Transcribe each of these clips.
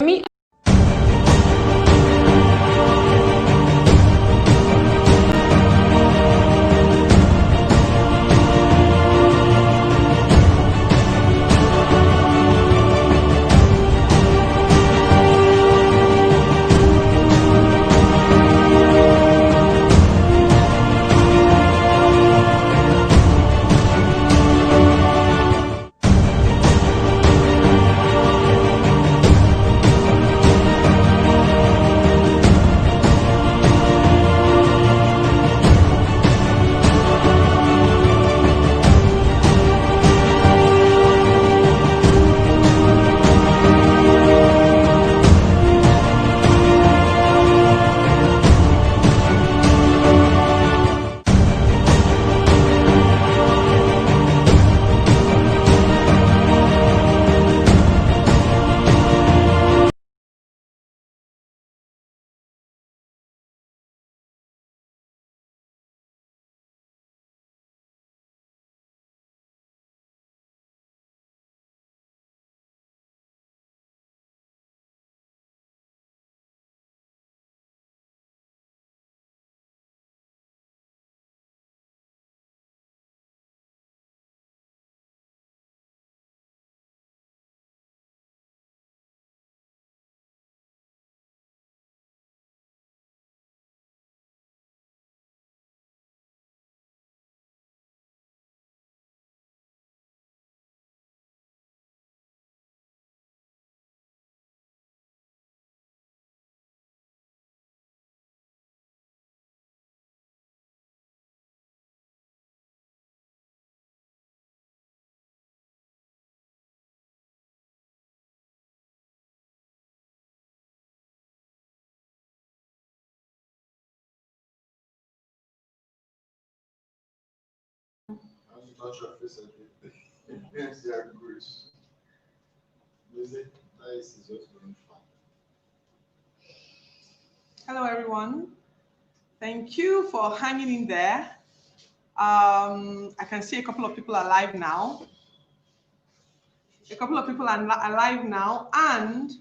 me. Hello, everyone. Thank you for hanging in there. I can see a couple of people are live now. A couple of people are live now, and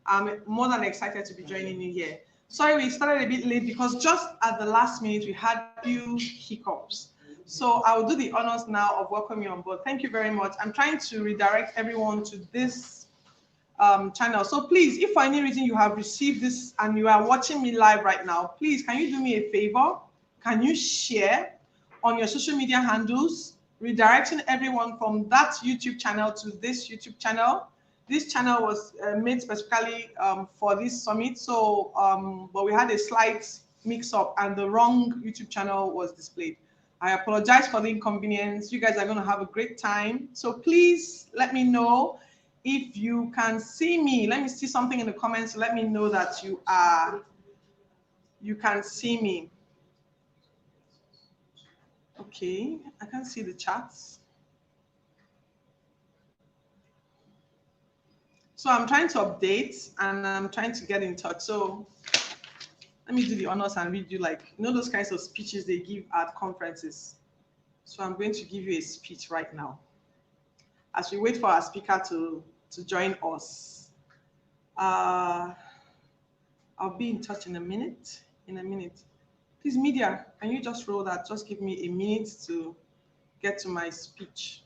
I'm more than excited to be joining you here. Sorry, we started a bit late because just at the last minute we had a few hiccups. So I will do the honors now of welcoming you on board. Thank you very much. I'm trying to redirect everyone to this channel. So please, if for any reason you have received this and you are watching me live right now, please, can you do me a favor? Can you share on your social media handles, redirecting everyone from that YouTube channel to this YouTube channel? This channel was made specifically for this summit. So, but we had a slight mix up and the wrong YouTube channel was displayed. I apologize for the inconvenience. You guys are going to have a great time. So please let me know if you can see me. Let me see something in the comments. Let me know that you can see me. Okay, I can see the chats. So I'm trying to update and I'm trying to get in touch. So let me do the honors and read you, like, you know, those kinds of speeches they give at conferences. So I'm going to give you a speech right now as we wait for our speaker to join us. I'll be in touch in a minute. Please, media, can you just roll that? Just give me a minute to get to my speech.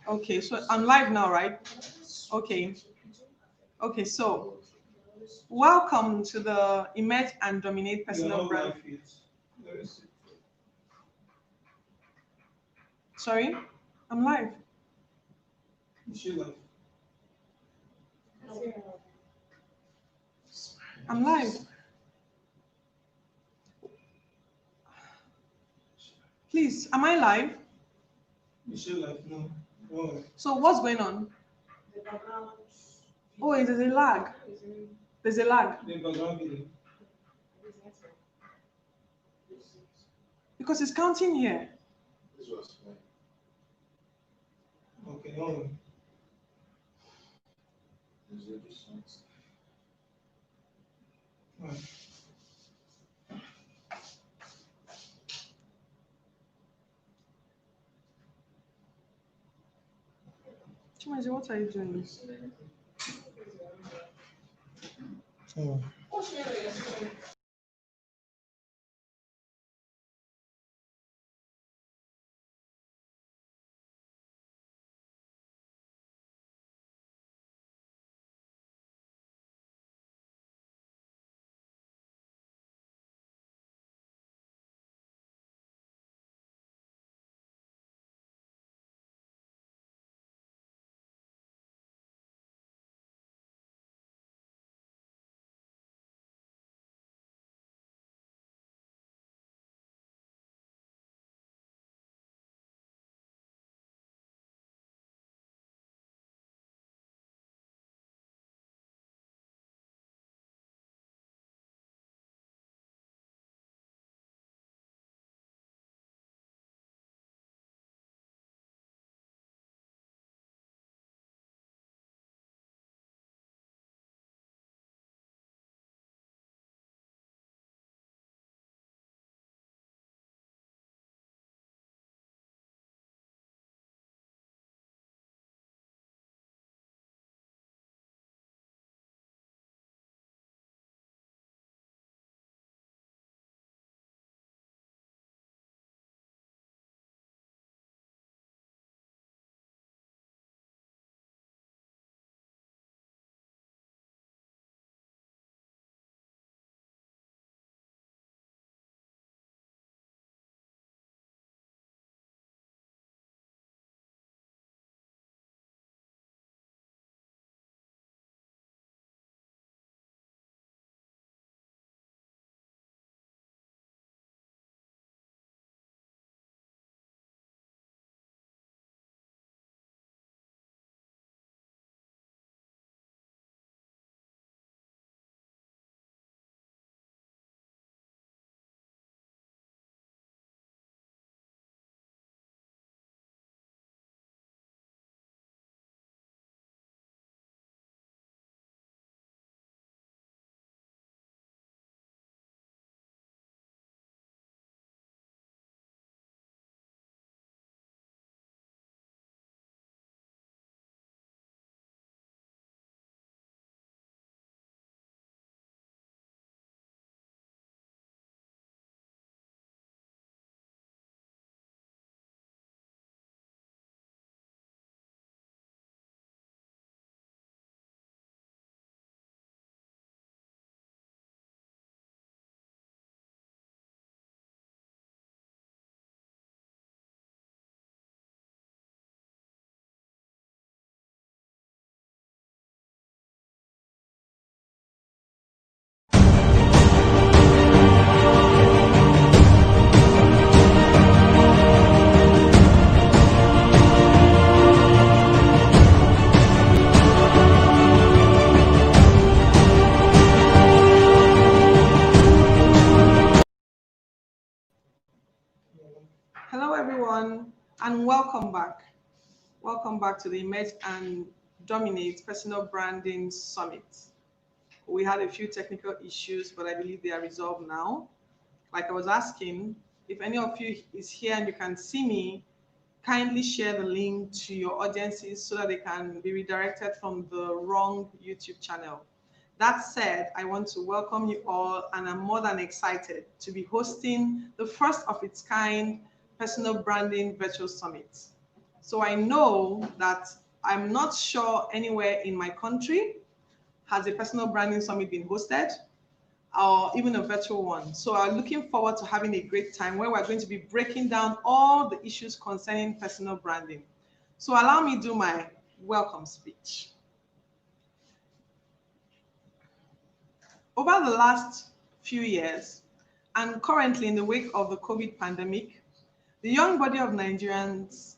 Okay, so I'm live now, right? Okay. Okay, so welcome to the Emerge and Dominate Personal Brand. Sorry, I'm live. I'm live. Please, am I live? No. So what's going on? Oh, there's a lag. There's a lag. Because it's counting here. Okay, no. Chimazi, what are you doing? Oh. Hello, everyone, and welcome back. Welcome back to the Emerge and Dominate Personal Branding Summit. We had a few technical issues, but I believe they are resolved now. Like I was asking, if any of you is here and you can see me, kindly share the link to your audiences so that they can be redirected from the wrong YouTube channel. That said, I want to welcome you all, and I'm more than excited to be hosting the first of its kind personal branding virtual summit. So I know that I'm not sure anywhere in my country has a personal branding summit been hosted, or even a virtual one. So I'm looking forward to having a great time where we're going to be breaking down all the issues concerning personal branding. So allow me to do my welcome speech. Over the last few years, and currently in the wake of the COVID pandemic, the young body of Nigerians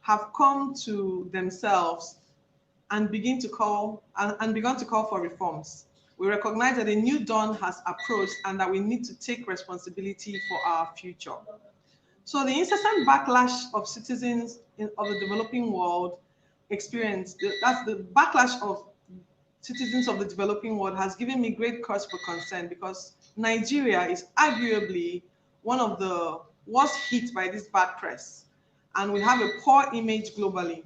have come to themselves and begun to call for reforms. We recognize that a new dawn has approached and that we need to take responsibility for our future. So the incessant backlash of citizens of the developing world that's the backlash of citizens of the developing world has given me great cause for concern, because Nigeria is arguably one of the worst hit by this bad press, and we have a poor image globally.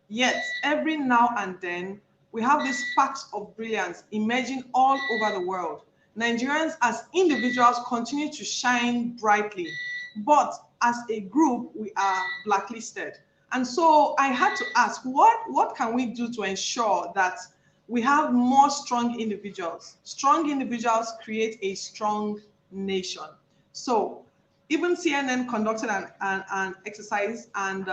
Yet, every now and then, we have these sparks of brilliance emerging all over the world. Nigerians as individuals continue to shine brightly, but as a group, we are blacklisted. And so I had to ask, what can we do to ensure that we have more strong individuals? Strong individuals create a strong nation. So even CNN conducted an exercise, and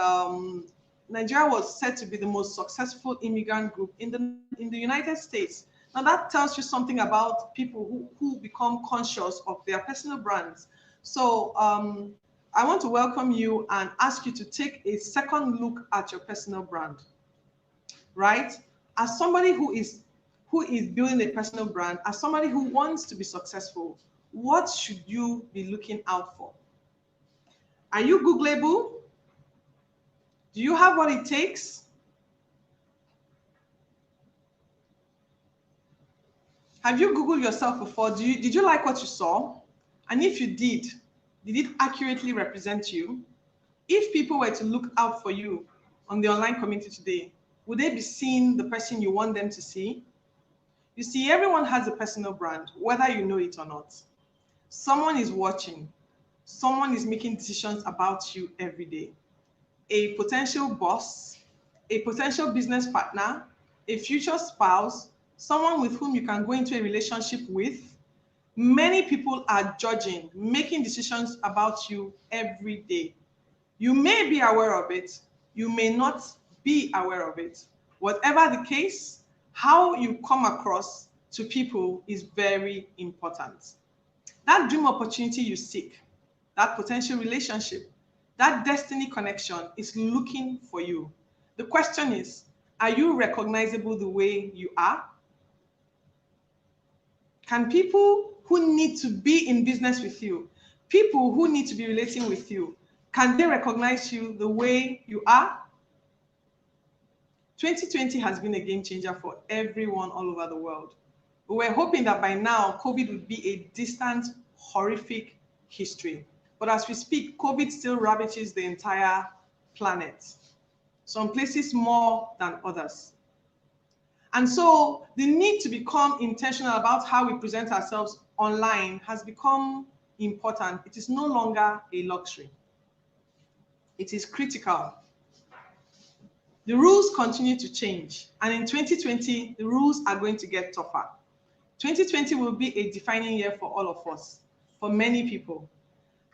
Nigeria was said to be the most successful immigrant group in the United States. Now that tells you something about people who become conscious of their personal brands. So I want to welcome you and ask you to take a second look at your personal brand, right? As somebody who is building a personal brand, as somebody who wants to be successful, what should you be looking out for? Are you Googleable? Do you have what it takes? Have you Googled yourself before? Did you like what you saw? And if you did it accurately represent you? If people were to look out for you on the online community today, would they be seeing the person you want them to see? You see, everyone has a personal brand, whether you know it or not. Someone is watching. Someone is making decisions about you every day. A potential boss, a potential business partner, a future spouse, someone with whom you can go into a relationship with. Many people are judging, making decisions about you every day. You may be aware of it, you may not be aware of it. Whatever the case, how you come across to people is very important. That dream opportunity you seek, that potential relationship, that destiny connection is looking for you. The question is, are you recognizable the way you are? Can people who need to be in business with you, people who need to be relating with you, can they recognize you the way you are? 2020 has been a game changer for everyone all over the world. We were hoping that by now, COVID would be a distant, horrific history. But as we speak, COVID still ravages the entire planet, some places more than others. And so the need to become intentional about how we present ourselves online has become important. It is no longer a luxury. It is critical. The rules continue to change, and in 2020, the rules are going to get tougher. 2020 will be a defining year for all of us, for many people.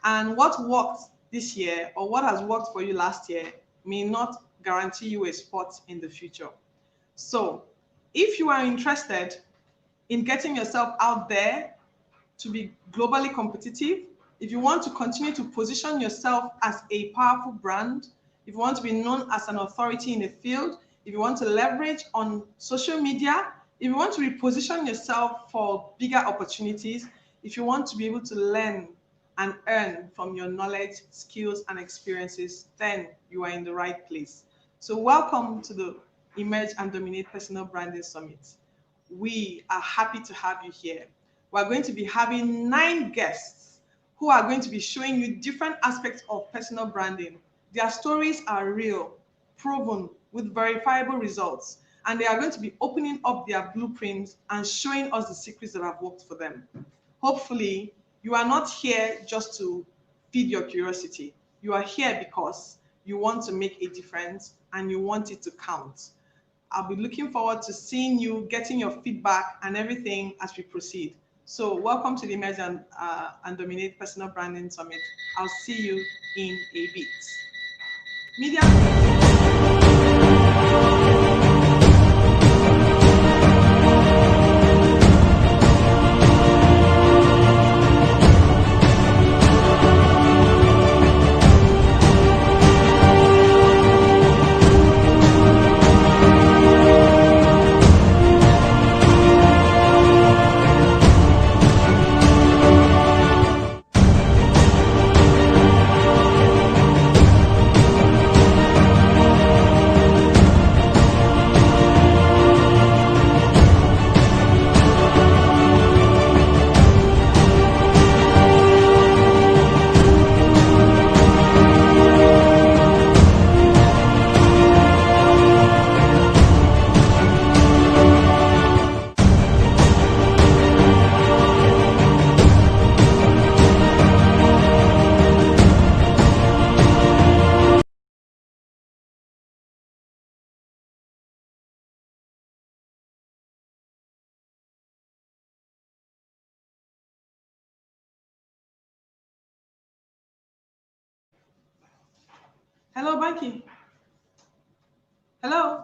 And what worked this year, or what has worked for you last year, may not guarantee you a spot in the future. So if you are interested in getting yourself out there to be globally competitive, if you want to continue to position yourself as a powerful brand, if you want to be known as an authority in a field, if you want to leverage on social media, if you want to reposition yourself for bigger opportunities, if you want to be able to learn and earn from your knowledge, skills, and experiences, then you are in the right place. So welcome to the Emerge and Dominate Personal Branding Summit. We are happy to have you here. We're going to be having 9 guests who are going to be showing you different aspects of personal branding. Their stories are real, proven, with verifiable results, and they are going to be opening up their blueprints and showing us the secrets that have worked for them. Hopefully, you are not here just to feed your curiosity. You are here because you want to make a difference and you want it to count. I'll be looking forward to seeing you, getting your feedback and everything as we proceed. So welcome to the Emerge and Dominate Personal Branding Summit. I'll see you in a bit. Media. Hello, Banky. Hello.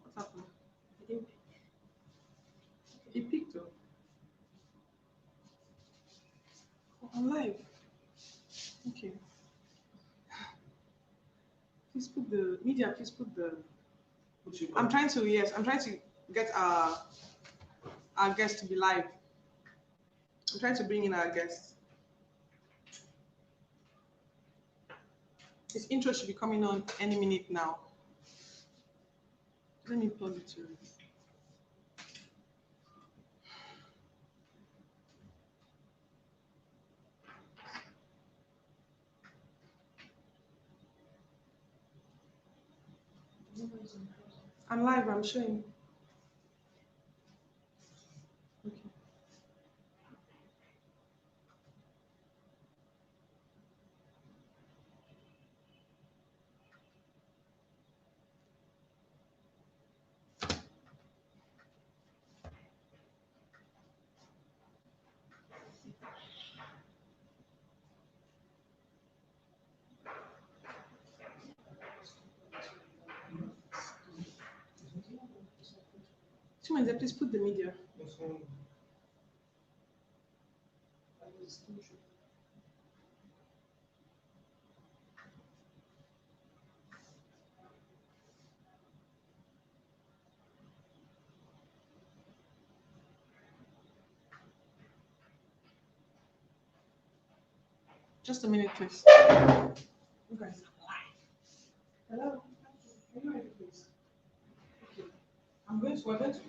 What's happening? He picked up. Oh, I'm live. Okay. Please put the media. Please put the. I'm trying to. Yes, I'm trying to get our guest to be live. I'm trying to bring in our guest. His intro should be coming on any minute now. Let me plug it to it. I'm live, I'm showing. Okay. Chimende, please put the media. Just a minute, please. You guys are live. Hello? Are you ready, please? Okay. We're going to.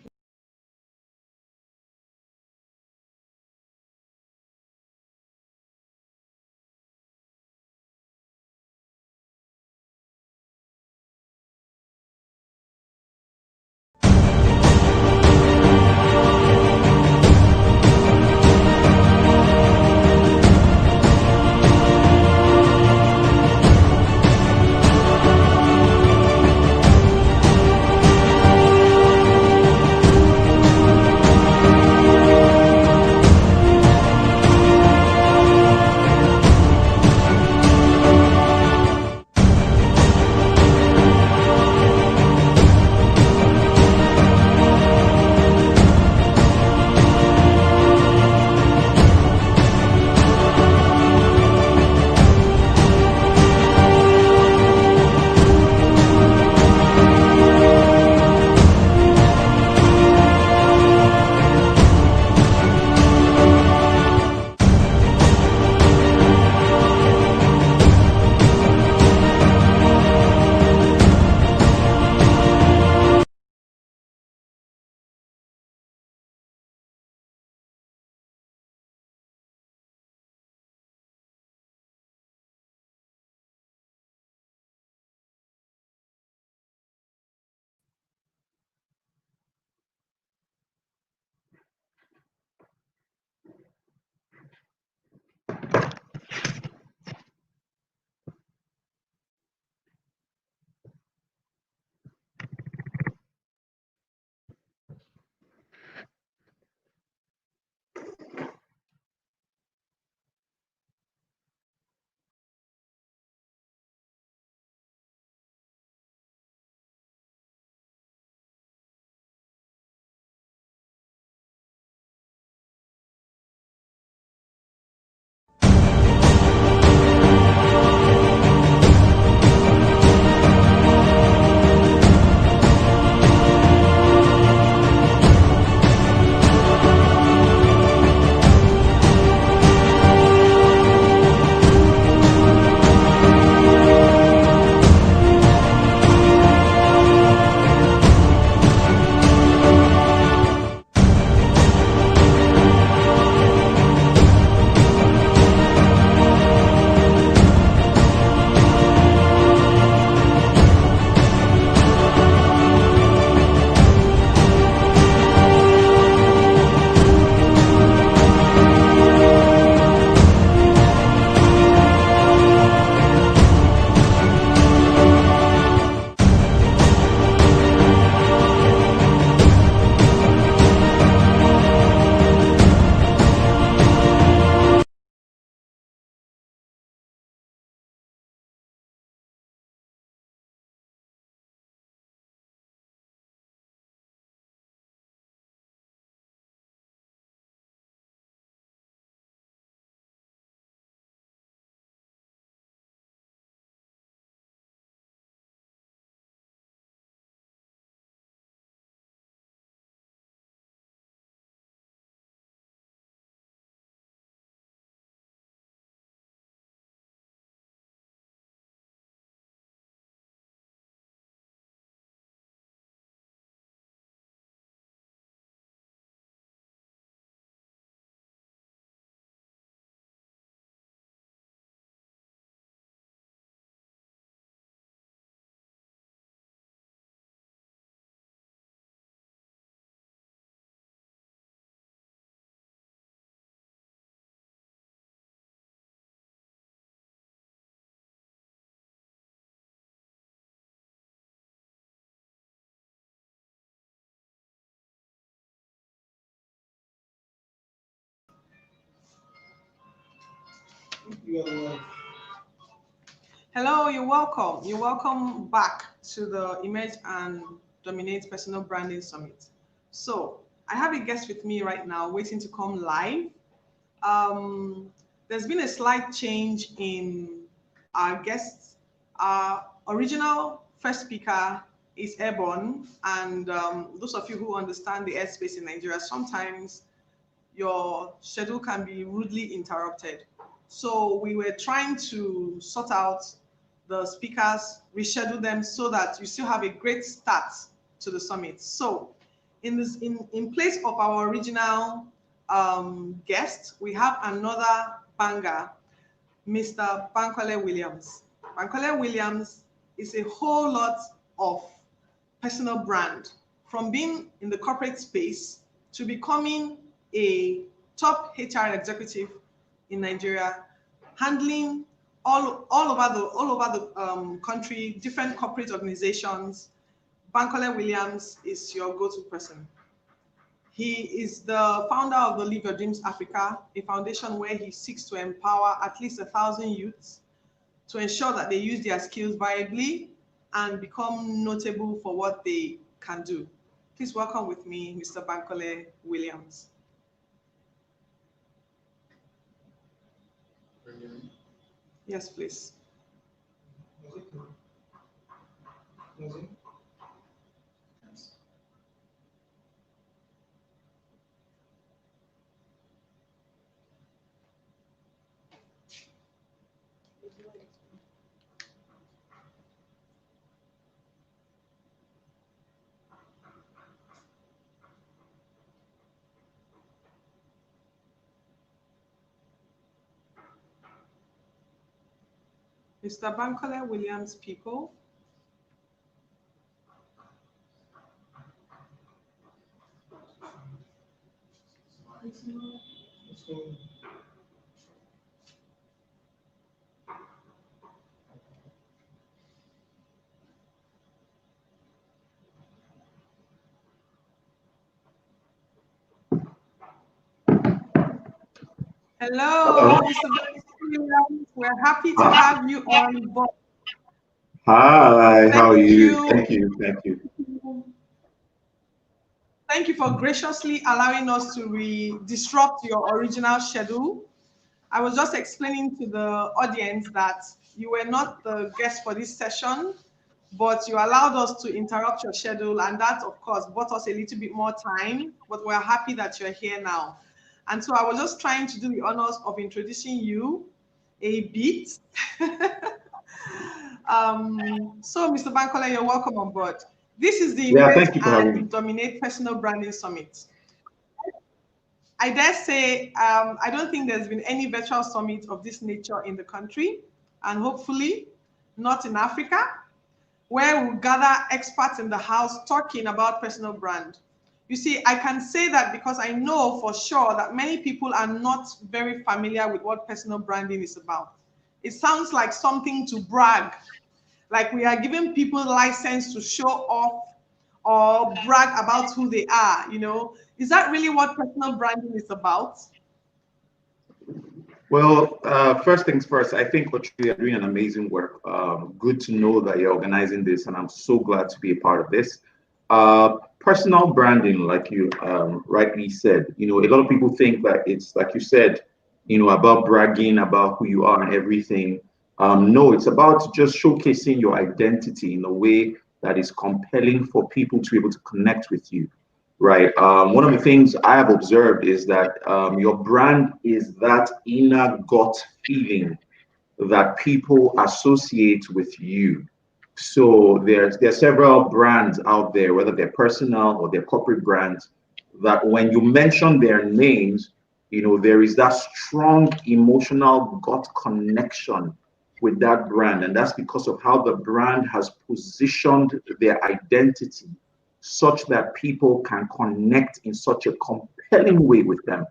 Hello, you're welcome. You're welcome back to the Image and Dominate Personal Branding Summit. So, I have a guest with me right now waiting to come live. Um, there's been a slight change in our guests. Our original first speaker is airborne, and those of you who understand the airspace in Nigeria, sometimes your schedule can be rudely interrupted. So we were trying to sort out the speakers, reschedule them so that you still have a great start to the summit. So in place of our original guest, we have another banger, Mr. Bankole Williams. Bankole Williams is a whole lot of personal brand, from being in the corporate space to becoming a top HR executive in Nigeria, handling all over the country, different corporate organizations. Bankole Williams is your go-to person. He is the founder of the Live Your Dreams Africa, a foundation where he seeks to empower at least 1,000 youths to ensure that they use their skills viably and become notable for what they can do. Please welcome with me, Mr. Bankole Williams. Yes, please. Mr. Bankole Williams, people. Hello, Mr. Williams. We're happy to have you on board. Hi, how are you? Thank you. Thank you for graciously allowing us to disrupt your original schedule. I was just explaining to the audience that you were not the guest for this session, but you allowed us to interrupt your schedule, and that, of course, bought us a little bit more time, but we're happy that you're here now. And so I was just trying to do the honors of introducing you a bit. So, Mr. Bankole, you're welcome on board. This is the Image and Dominate Personal Branding Summit. I dare say, I don't think there's been any virtual summit of this nature in the country, and hopefully not in Africa, where we gather experts in the house talking about personal brand. You see, I can say that because I know for sure that many people are not very familiar with what personal branding is about. It sounds like something to brag, like we are giving people license to show off or brag about who they are, you know. Is that really what personal branding is about? Well, first things first, I think you are doing an amazing work. Good to know that you're organizing this, and I'm so glad to be a part of this. Personal branding, like you rightly said, you know, a lot of people think that it's, like you said, you know, about bragging about who you are and everything. No, it's about just showcasing your identity in a way that is compelling for people to be able to connect with you, right? One of the things I have observed is that your brand is that inner gut feeling that people associate with you. So there's several brands out there, whether they're personal or they're corporate brands, that when you mention their names, you know, there is that strong emotional gut connection with that brand. And that's because of how the brand has positioned their identity such that people can connect in such a compelling way with them.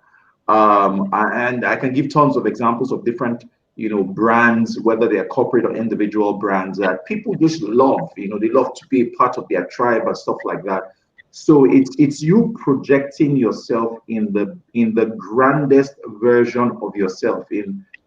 And I can give tons of examples of different, you know, brands, whether they're corporate or individual brands, that people just love. You know, they love to be a part of their tribe and stuff like that. So it's you projecting yourself in the grandest version of yourself,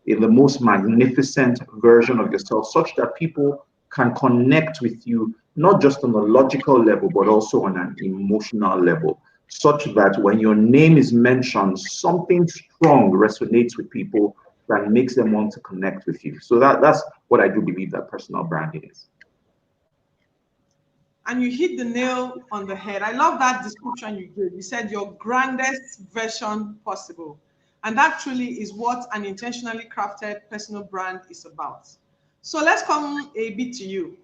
in the most magnificent version of yourself, such that people can connect with you, not just on a logical level, but also on an emotional level, such that when your name is mentioned, something strong resonates with people that makes them want to connect with you. So that's what I do believe that personal branding is. And you hit the nail on the head. I love that description you gave. You said your grandest version possible. And that truly is what an intentionally crafted personal brand is about. So let's come a bit to you.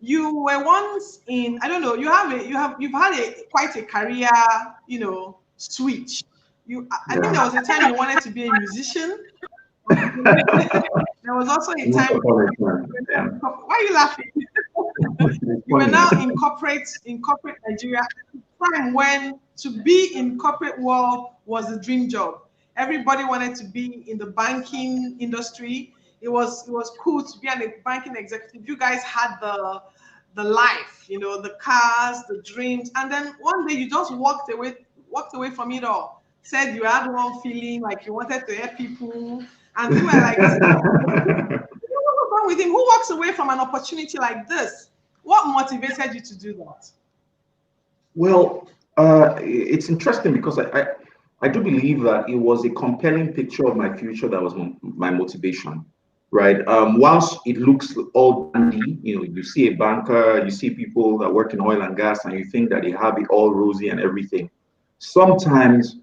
You were once in, I don't know, you've had quite a career, switch. I think there was a time you wanted to be a musician. There was also a time. Yeah. Why are you laughing? You were now in corporate Nigeria, time when to be in corporate world was a dream job. Everybody wanted to be in the banking industry. It was cool to be a banking executive. You guys had the life, the cars, the dreams, and then one day you just walked away from it all. Said you had one feeling like you wanted to help people, and we were like, what's wrong with him? Who walks away from an opportunity like this? What motivated you to do that? Well, it's interesting because I do believe that it was a compelling picture of my future that was my motivation, right? Whilst it looks all dandy, you see a banker, you see people that work in oil and gas, and you think that they have it all rosy and everything. Sometimes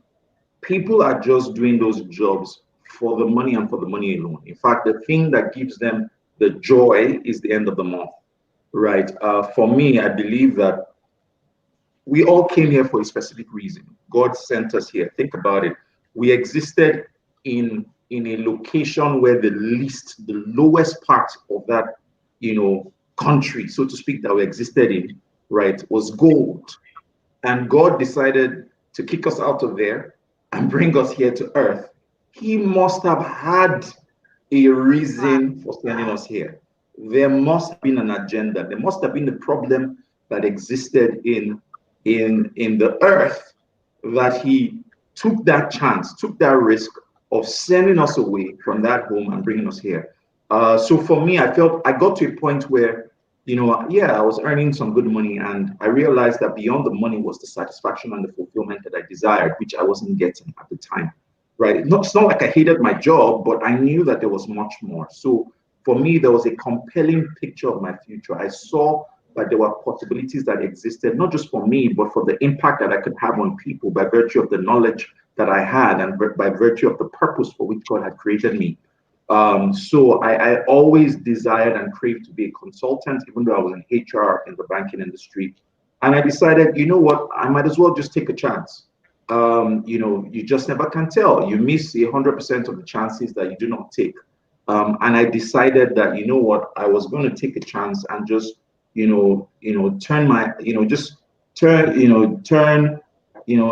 people are just doing those jobs for the money and for the money alone. In fact, the thing that gives them the joy is the end of the month, right? For me, I believe that we all came here for a specific reason. God sent us here. Think about it. We existed in a location where the lowest part of that, country, so to speak, that we existed in, right, was gold. And God decided to kick us out of there and bring us here to earth. He must have had a reason for sending us here. There must have been an agenda. There must have been a problem that existed in the earth, that he took that chance, took that risk of sending us away from that home and bringing us here. So for me, I felt I got to a point where, I was earning some good money, and I realized that beyond the money was the satisfaction and the fulfillment that I desired, which I wasn't getting at the time. Right? It's not like I hated my job, but I knew that there was much more. So for me, there was a compelling picture of my future. I saw that there were possibilities that existed, not just for me, but for the impact that I could have on people by virtue of the knowledge that I had and by virtue of the purpose for which God had created me. So I always desired and craved to be a consultant, even though I was in HR in the banking industry. And I decided, you know what, I might as well just take a chance. You just never can tell. You miss 100% of the chances that you do not take. And I decided that, you know what, I was going to take a chance and just, turn my,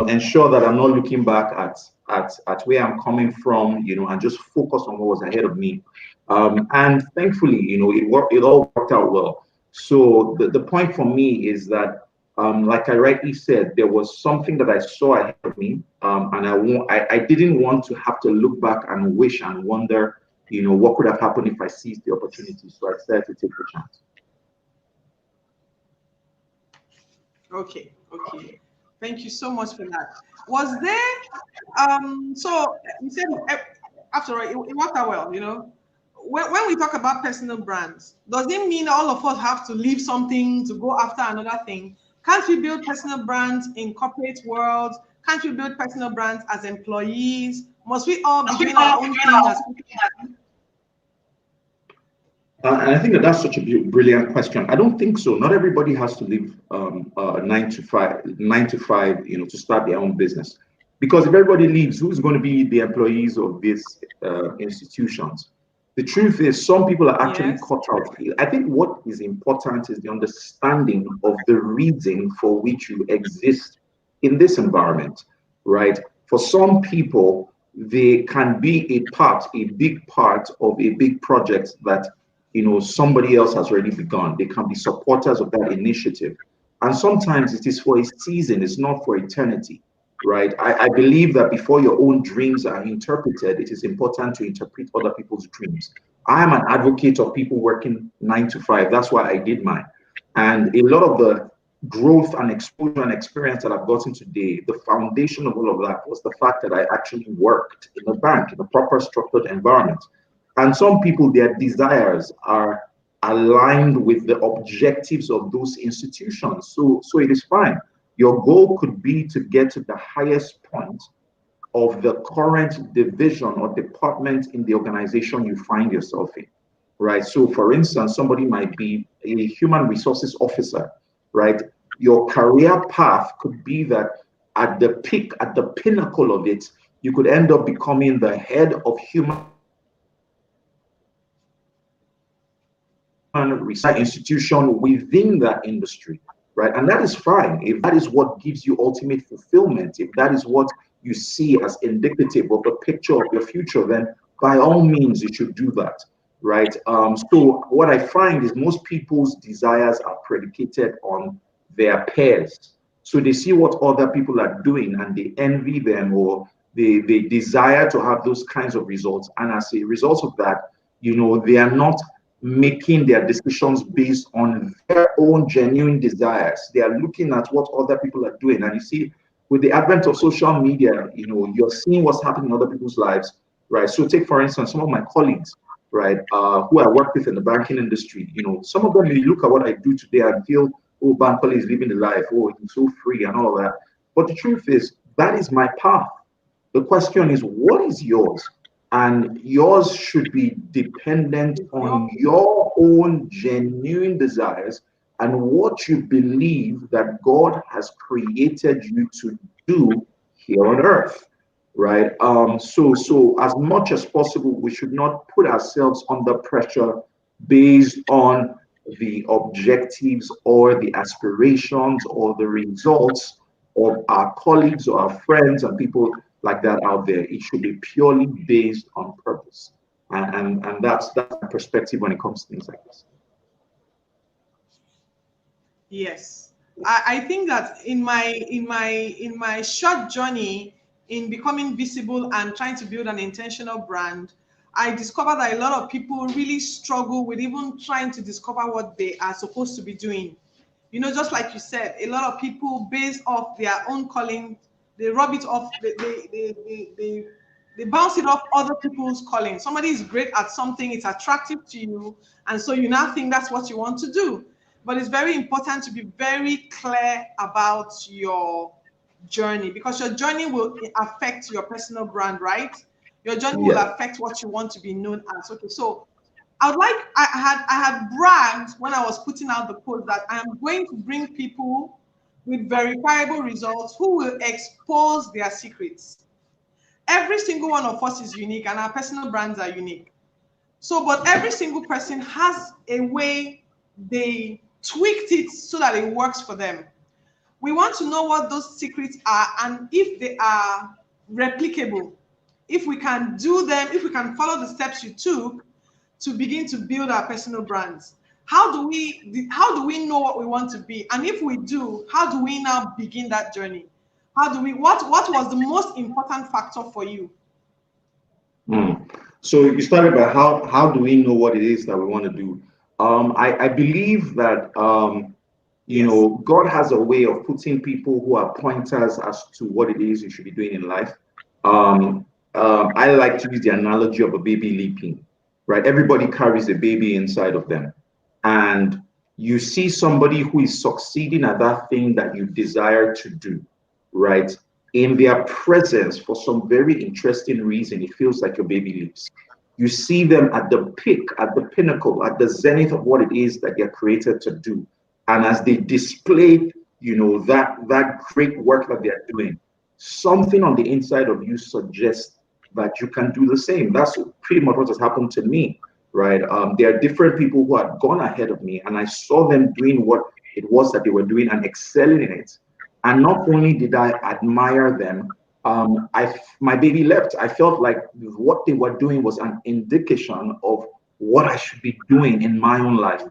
ensure that I'm not looking back at where I'm coming from, and just focus on what was ahead of me. And thankfully, it all worked out well. So the point for me is that, like I rightly said, there was something that I saw ahead of me, and I didn't want to have to look back and wish and wonder, what could have happened if I seized the opportunity. So I decided to take the chance. Okay. Thank you so much for that. Was there, so you said, after all, it worked out well, When we talk about personal brands, does it mean all of us have to leave something to go after another thing? Can't we build personal brands in corporate world? Can't we build personal brands as employees? Must we all be doing our own thing as people? And I think that's such a brilliant question. I don't think so. Not everybody has to leave 9 to 5, to start their own business. Because if everybody leaves, who's going to be the employees of these institutions? The truth is, some people are actually cut out. I think what is important is the understanding of the reason for which you exist in this environment, right? For some people, they can be a big part of a big project that somebody else has already begun. They can be supporters of that initiative. And sometimes it is for a season, it's not for eternity. right? I believe that before your own dreams are interpreted, it is important to interpret other people's dreams. I am an advocate of people working 9 to 5. That's why I did mine. And a lot of the growth and exposure and experience that I've gotten today, the foundation of all of that was the fact that I actually worked in a bank, in a proper structured environment. And some people, their desires are aligned with the objectives of those institutions. So it is fine. Your goal could be to get to the highest point of the current division or department in the organization you find yourself in, right? So, for instance, somebody might be a human resources officer, right? Your career path could be that at the peak, at the pinnacle of it, you could end up becoming the head of human research institution within that industry, right? And that is fine if that is what gives you ultimate fulfillment, if that is what you see as indicative of a picture of your future, then by all means you should do that, right? So what I find is most people's desires are predicated on their peers. So they see what other people are doing and they envy them, or they desire to have those kinds of results. And as a result of that, they are not making their decisions based on their own genuine desires. They are looking at what other people are doing. And you see, with the advent of social media, you're seeing what's happening in other people's lives, right? So take, for instance, some of my colleagues, right, who I work with in the banking industry, some of them may look at what I do today and feel, oh, Bankole is living the life, oh, he's so free and all of that. But the truth is, that is my path. The question is, what is yours? And yours should be dependent on your own genuine desires and what you believe that God has created you to do here on earth, right? So as much as possible, we should not put ourselves under pressure based on the objectives or the aspirations or the results of our colleagues or our friends and people like that out there. It should be purely based on purpose, and that's my perspective when it comes to things like this. Yes, I think that in my short journey in becoming visible and trying to build an intentional brand, I discovered that a lot of people really struggle with even trying to discover what they are supposed to be doing. Just like you said, a lot of people, based off their own calling, they rub it off, they bounce it off other people's calling. Somebody is great at something, it's attractive to you, and so you now think that's what you want to do. But it's very important to be very clear about your journey, because your journey will affect your personal brand, right? Your journey will affect what you want to be known as. Okay, so I had bragged when I was putting out the post that I am going to bring people with verifiable results who will expose their secrets. Every single one of us is unique and our personal brands are unique. So, but every single person has a way they tweaked it so that it works for them. We want to know what those secrets are and if they are replicable. If we can do them, if we can follow the steps you took to begin to build our personal brands. How do we know what we want to be? And if we do, how do we now begin that journey? What was the most important factor for you? So you started by how do we know what it is that we want to do? I believe that God has a way of putting people who are pointers as to what it is you should be doing in life. I like to use the analogy of a baby leaping, right? Everybody carries a baby inside of them. And you see somebody who is succeeding at that thing that you desire to do, right? In their presence, for some very interesting reason, it feels like your baby leaps. You see them at the peak, at the pinnacle, at the zenith of what it is that they're created to do. And as they display, that great work that they're doing, something on the inside of you suggests that you can do the same. That's pretty much what has happened to me, right? There are different people who had gone ahead of me, and I saw them doing what it was that they were doing and excelling in it. And not only did I admire them, my baby leapt. I felt like what they were doing was an indication of what I should be doing in my own life.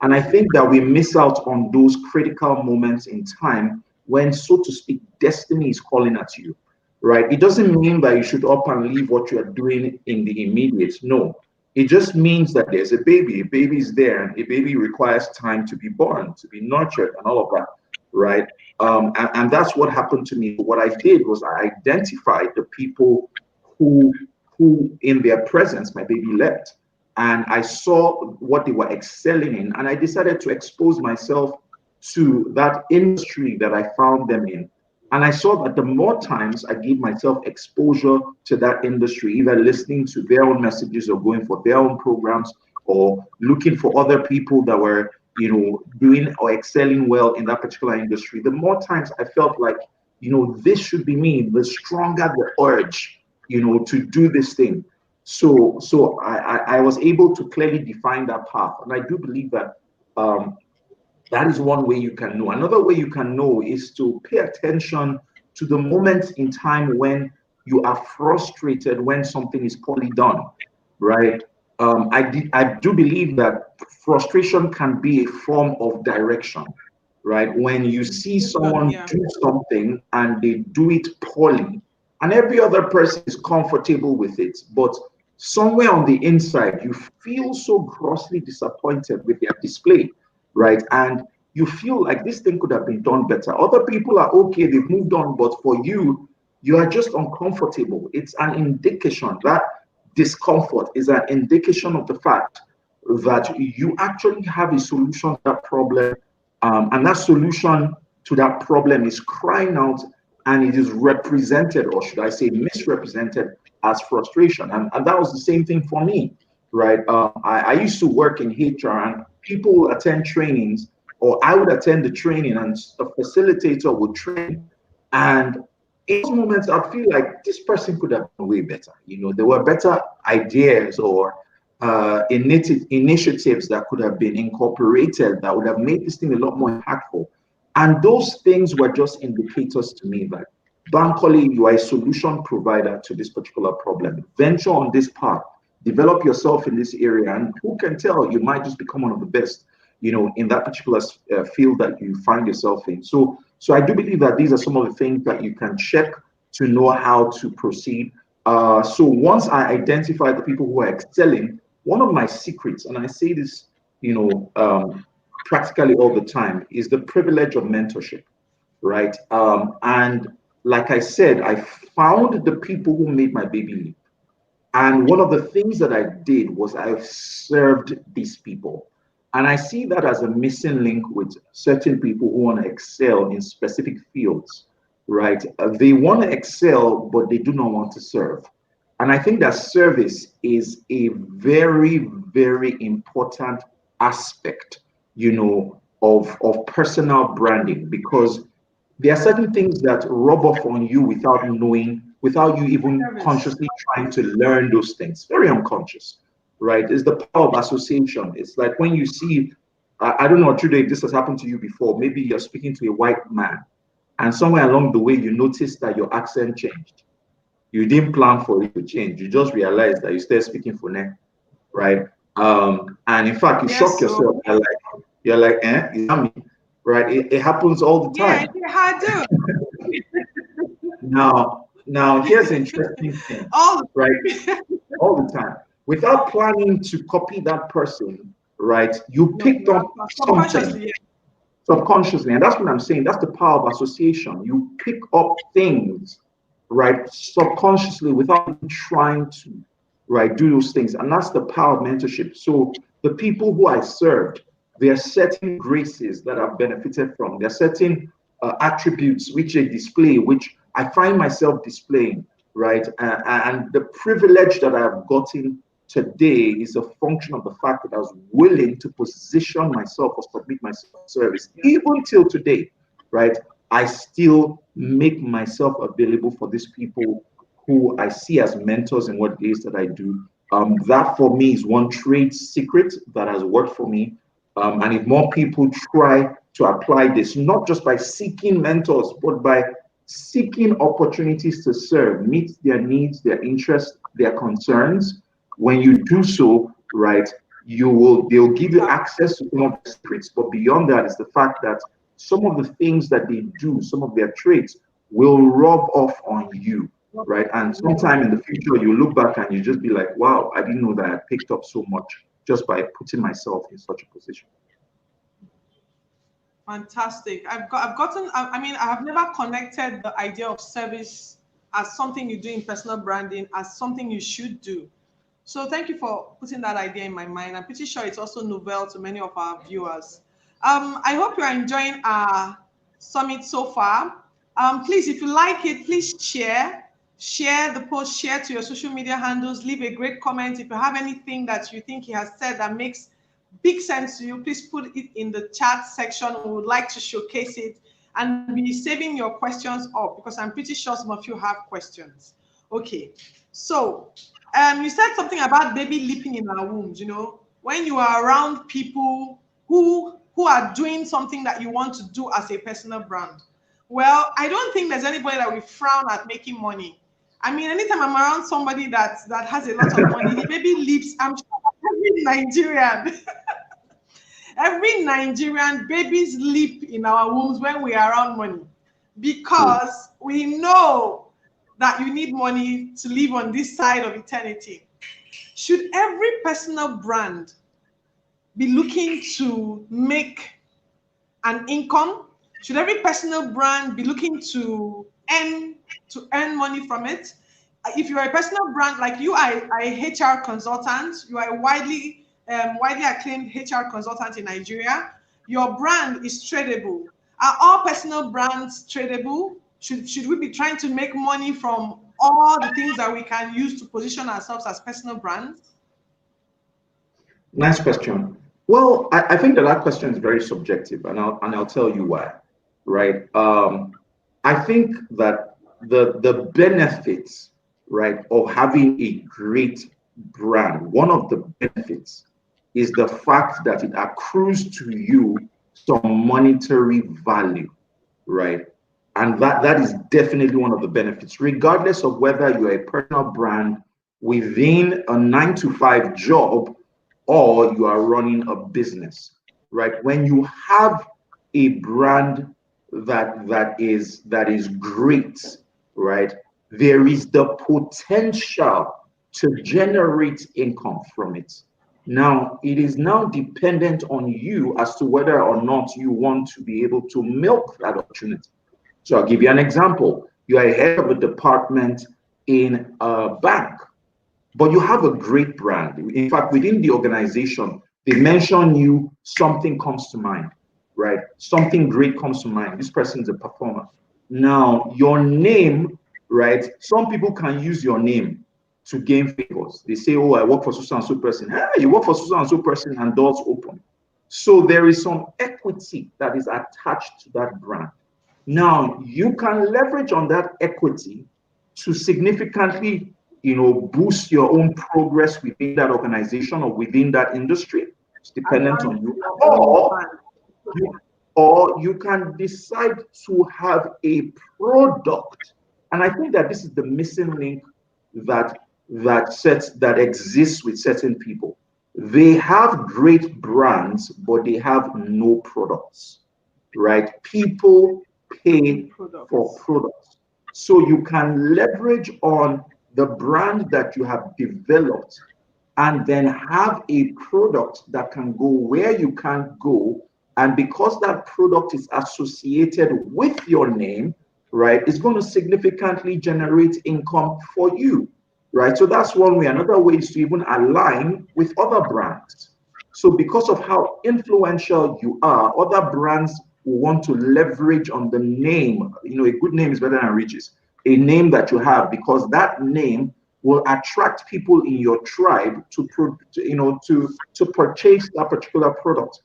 And I think that we miss out on those critical moments in time when, so to speak, destiny is calling at you, right? It doesn't mean that you should up and leave what you are doing in the immediate. No, it just means that there's a baby. A baby is there, and a baby requires time to be born, to be nurtured, and all of that, right? And that's what happened to me. What I did was I identified the people who in their presence my baby leapt, and I saw what they were excelling in, and I decided to expose myself to that industry that I found them in. And I saw that the more times I gave myself exposure to that industry, either listening to their own messages or going for their own programs or looking for other people that were, doing or excelling well in that particular industry, the more times I felt like, this should be me, the stronger the urge, to do this thing. So I was able to clearly define that path. And I do believe that that is one way you can know. Another way you can know is to pay attention to the moments in time when you are frustrated when something is poorly done, right? I do believe that frustration can be a form of direction, right? When you see someone do something and they do it poorly, and every other person is comfortable with it, but somewhere on the inside, you feel so grossly disappointed with their display, right? And you feel like this thing could have been done better. Other people are okay, they've moved on, but for you, you are just uncomfortable. It's an indication that discomfort is an indication of the fact that you actually have a solution to that problem, and that solution to that problem is crying out, and it is represented, or should I say misrepresented, as frustration. And that was the same thing for me, right? I used to work in HR, and people would attend trainings, or I would attend the training, and a facilitator would train. And in those moments, I feel like this person could have done way better. There were better ideas or initiatives that could have been incorporated that would have made this thing a lot more impactful. And those things were just indicators to me that, Bankole, you are a solution provider to this particular problem. Venture on this path, develop yourself in this area, and who can tell, you might just become one of the best, in that particular field that you find yourself in. So I do believe that these are some of the things that you can check to know how to proceed. So once I identify the people who are excelling, one of my secrets, and I say this, practically all the time, is the privilege of mentorship, right? And like I said, I found the people who made my baby leap. And one of the things that I did was I served these people. And I see that as a missing link with certain people who want to excel in specific fields, right? They want to excel, but they do not want to serve. And I think that service is a very, very important aspect, of personal branding, because there are certain things that rub off on you without knowing, without you even consciously trying to learn those things. Very unconscious, right? It's the power of association. It's like when you see, I don't know, Trude, if this has happened to you before, maybe you're speaking to a white man, and somewhere along the way, you notice that your accent changed. You didn't plan for it to change. You just realized that you started speaking for them, right? And in fact, you shock yourself. You're like, is that me? Right? It happens all the time. Yeah, I do. Now here's an interesting thing, right? All the time. Without planning to copy that person, right? You picked up something subconsciously. And that's what I'm saying. That's the power of association. You pick up things, right, subconsciously without trying to, right, do those things. And that's the power of mentorship. So the people who I served, there are certain graces that I've benefited from. There are certain attributes which they display, which I find myself displaying, right? And the privilege that I've gotten today is a function of the fact that I was willing to position myself or submit myself to service. Even till today, right? I still make myself available for these people who I see as mentors in what it is that I do. That for me is one trade secret that has worked for me. And if more people try to apply this, not just by seeking mentors, but by seeking opportunities to serve, meet their needs, their interests, their concerns, when you do so, right, they'll give you access to some of the secrets. But beyond that is the fact that some of the things that they do, some of their traits will rub off on you, right? And sometime in the future, you look back and you just be like, wow, I didn't know that I picked up so much just by putting myself in such a position. Fantastic. I mean, I have never connected the idea of service as something you do in personal branding as something you should do. So thank you for putting that idea in my mind. I'm pretty sure it's also novel to many of our viewers. I hope you are enjoying our summit so far. Please, if you like it, please share the post, share to your social media handles, leave a great comment. If you have anything that you think he has said that makes big sense to you, please put it in the chat section. We would like to showcase it and be saving your questions up because I'm pretty sure some of you have questions. Okay, so you said something about baby leaping in our wombs. You know, when you are around people who are doing something that you want to do as a personal brand. Well, I don't think there's anybody that will frown at making money. I mean, anytime I'm around somebody that has a lot of money, the baby leaps. I'm sure every Nigerian, every Nigerian babies leap in our wombs when we are around money because we know that you need money to live on this side of eternity. Should every personal brand be looking to make an income? Should every personal brand be looking to earn money from it? If you're a personal brand like you are a HR consultant, you are a widely acclaimed HR consultant in Nigeria, your brand is tradable. Are all personal brands tradable? Should we be trying to make money from all the things that we can use to position ourselves as personal brands? Nice question. Well, I think that question is very subjective, and I'll tell you why. Right. I think that the benefits, right, of having a great brand, one of the benefits is the fact that it accrues to you some monetary value, right? And that is definitely one of the benefits, regardless of whether you're a personal brand within a 9-to-5 job or you are running a business, right? When you have a brand that is great, right? There is the potential to generate income from it. Now, it is now dependent on you as to whether or not you want to be able to milk that opportunity. So I'll give you an example. You are head of a department in a bank, but you have a great brand. In fact, within the organization, they mention you, something comes to mind, right? Something great comes to mind. This person is a performer. Now, your name, right? Some people can use your name to gain favors. They say, oh, I work for so and so person. Ah, you work for so and so person, and doors open. So there is some equity that is attached to that brand. Now, you can leverage on that equity to significantly, boost your own progress within that organization or within that industry. It's dependent on you. Or you can decide to have a product. And I think that this is the missing link that exists with certain people. They have great brands, but they have no products, right? People pay for products. So you can leverage on the brand that you have developed and then have a product that can go where you can't go. And because that product is associated with your name, right, it's going to significantly generate income for you, right? So that's one way. Another way is to even align with other brands. So because of how influential you are, other brands will want to leverage on the name. A good name is better than riches. A name that you have, because that name will attract people in your tribe to purchase that particular product.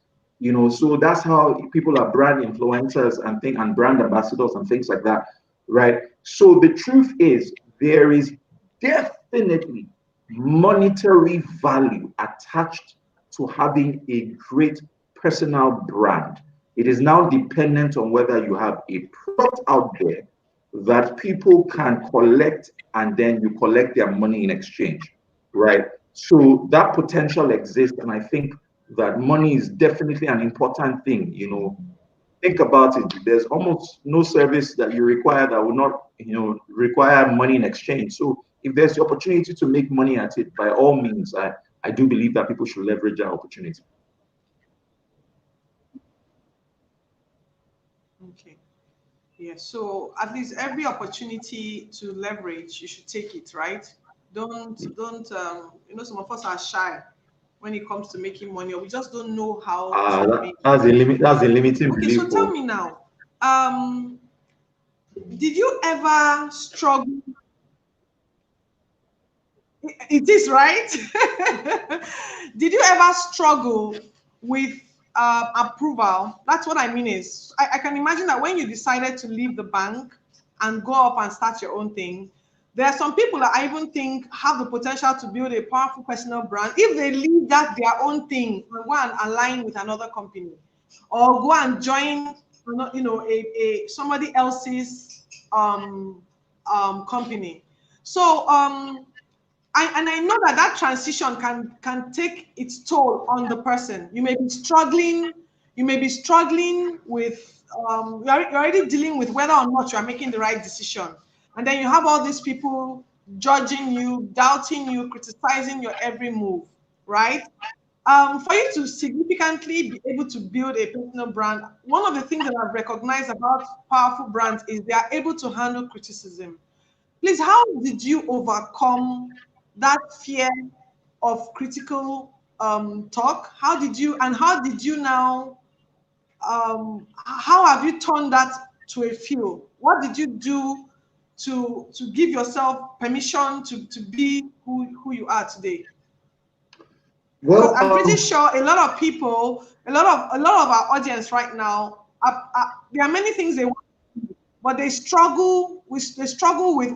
So that's how people are brand influencers and brand ambassadors and things like that, right? So the truth is, there is definitely monetary value attached to having a great personal brand. It is now dependent on whether you have a product out there that people can collect and then you collect their money in exchange, right? So that potential exists, and I think that money is definitely an important thing, think about it, there's almost no service that you require that will not, require money in exchange. So if there's the opportunity to make money at it, by all means, I do believe that people should leverage that opportunity. Okay. Yeah. So at least every opportunity to leverage, you should take it, right? Don't some of us are shy when it comes to making money, or we just don't know how to make it. That's a limit. That's a limiting Okay, belief. so tell me now, um, did you ever struggle? It is right. Did you ever struggle with approval? That's what I mean is, I can imagine that when you decided to leave the bank and go off and start your own thing, there are some people that I even think have the potential to build a powerful personal brand if they leave that their own thing and go and align with another company, or go and join, a somebody else's company. So I know that that transition can take its toll on the person. You may be struggling. You may be struggling with. You're already dealing with whether or not you are making the right decision, and then you have all these people judging you, doubting you, criticizing your every move, right? For you to significantly be able to build a personal brand, one of the things that I've recognized about powerful brands is they are able to handle criticism. Please, how did you overcome that fear of critical talk? How did you now, how have you turned that to a fuel? What did you do to give yourself permission to be who you are today? Because Well, I'm pretty sure a lot of people, a lot of our audience right now, there are many things they want, but they struggle with